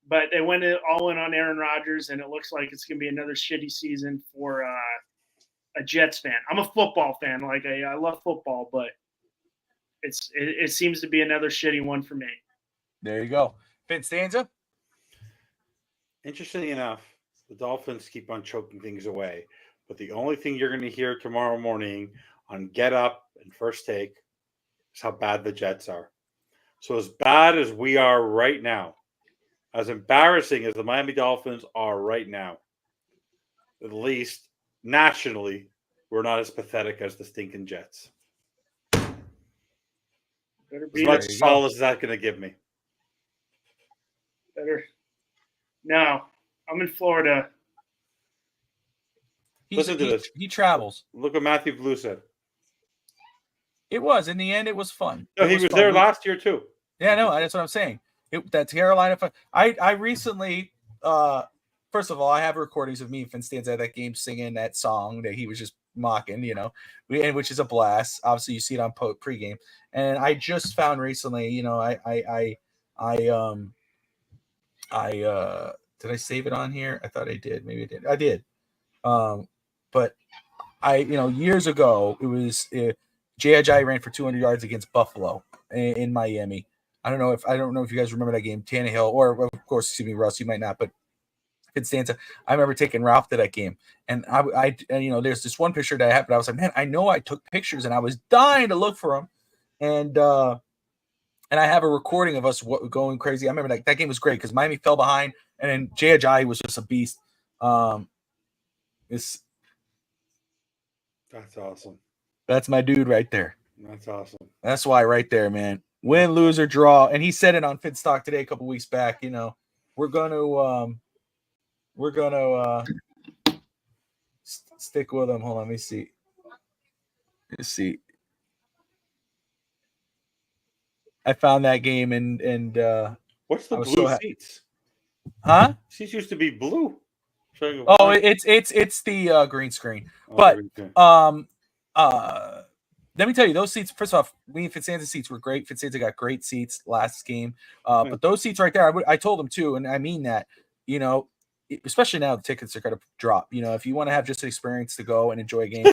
But they went all in on Aaron Rodgers, and it looks like it's going to be another shitty season for a Jets fan. I'm a football fan. Like I love football, but it seems to be another shitty one for me. There you go. Vincenzo? Interestingly enough, the Dolphins keep on choking things away. But the only thing you're going to hear tomorrow morning on Get Up and First Take is how bad the Jets are. So as bad as we are right now, as embarrassing as the Miami Dolphins are right now, at least nationally, we're not as pathetic as the stinking Jets. As much solace as that's going to give me. Better. No, I'm in Florida. Listen to this. He travels. Look what Matthew Blue said. It was. In the end, it was fun. No, he was there last year, too. Yeah, no, that's what I'm saying. That Carolina fun. I recently, first of all, I have recordings of me and Vincenzo at that game singing that song that he was just mocking, and which is a blast. Obviously, you see it on pregame. And I just found recently, did I save it on here? I thought I did. Maybe I did. I did. But years ago, it was Jay Ajayi ran for 200 yards against Buffalo in Miami. I don't know if you guys remember that game. Tannehill, or of course, excuse me, Russ, you might not, but Vincenzo. I remember taking Ralph to that game, and I there's this one picture that I have, but I was like, man, I know I took pictures, and I was dying to look for them, and I have a recording of us going crazy. I remember that game was great because Miami fell behind, and then Jay Ajayi was just a beast. That's awesome. That's my dude right there. That's awesome. That's why right there, man. Win, lose, or draw. And he said it on Fitstock today a couple weeks back. We're gonna stick with him. Hold on, let me see. Let's see. I found that game and what's the blue seats? Huh? Seats used to be blue. Oh, it's the green screen. But let me tell you, those seats, first off, me and Vincenzo's seats were great. Vincenzo got great seats last game. But those seats right there, I told him too, and I mean that, especially now the tickets are going to drop. If you want to have just an experience to go and enjoy a game.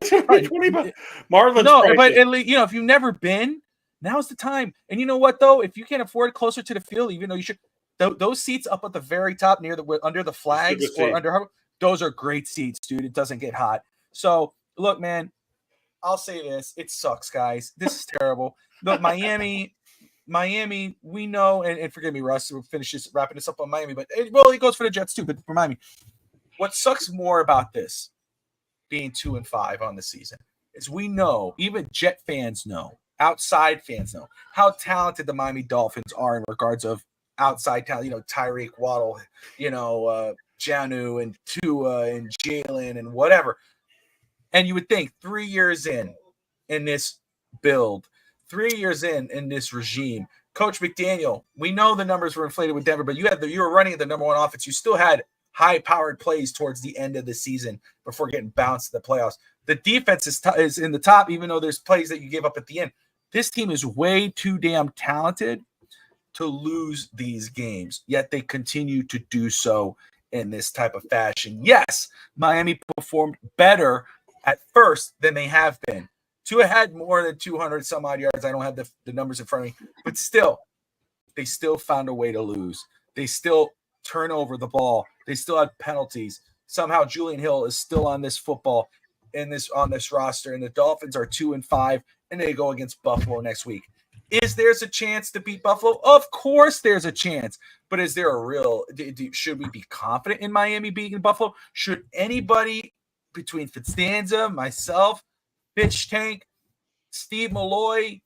Marlon's no, but if you've never been, now's the time. And you know what, though? If you can't afford it closer to the field, even though you should, those seats up at the very top under the flags or under, those are great seats, dude. It doesn't get hot. So, look, man. I'll say this. It sucks, guys. This is terrible. Look, Miami, we know, and forgive me, Russ, we'll finish this, wrapping this up on Miami, but it goes for the Jets too, but for Miami. What sucks more about this being 2-5 on the season is we know, even Jet fans know, outside fans know, how talented the Miami Dolphins are in regards of outside talent, Tyreek Waddle, Janu and Tua and Jalen and whatever. And you would think 3 years in this build, 3 years in this regime, Coach McDaniel, we know the numbers were inflated with Denver, but you were running the number one offense. You still had high-powered plays towards the end of the season before getting bounced in the playoffs. The defense is in the top, even though there's plays that you gave up at the end. This team is way too damn talented to lose these games, yet they continue to do so in this type of fashion. Yes, Miami performed better at first than they have been. Tua had more than 200 some odd yards. I don't have the numbers in front of me, but still, they still found a way to lose. They still turn over the ball. They still had penalties. Somehow Julian Hill is still on this football on this roster, and the Dolphins are 2-5, and they go against Buffalo next week. Is there's a chance to beat Buffalo? Of course there's a chance. But is there a real should we be confident in Miami beating Buffalo? Should anybody between Fitzstanza, myself, Pitch Tank, Steve Malloy,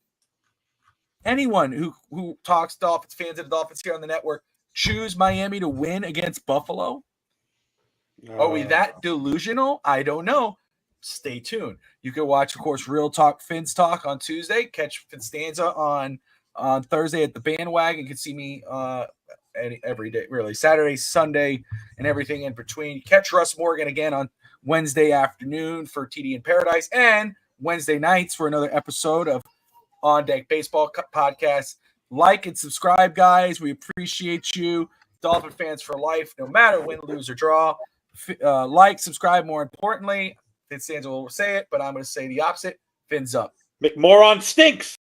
anyone who talks Dolphins fans of the Dolphins here on the network, choose Miami to win against Buffalo? Are we that delusional? I don't know. Stay tuned. You can watch, of course, Real Talk Fins Talk on Tuesday. Catch Fitzstanza on Thursday at the Bandwagon. You can see me every day, really. Saturday, Sunday, and everything in between. Catch Russ Morgan again on Wednesday afternoon for TD in Paradise, and Wednesday nights for another episode of On Deck Baseball Podcast. Like and subscribe, guys. We appreciate you. Dolphin fans for life, no matter win, lose, or draw. Like, subscribe, more importantly. Fitzstanza will say it, but I'm going to say the opposite. Fins up. McMoron stinks.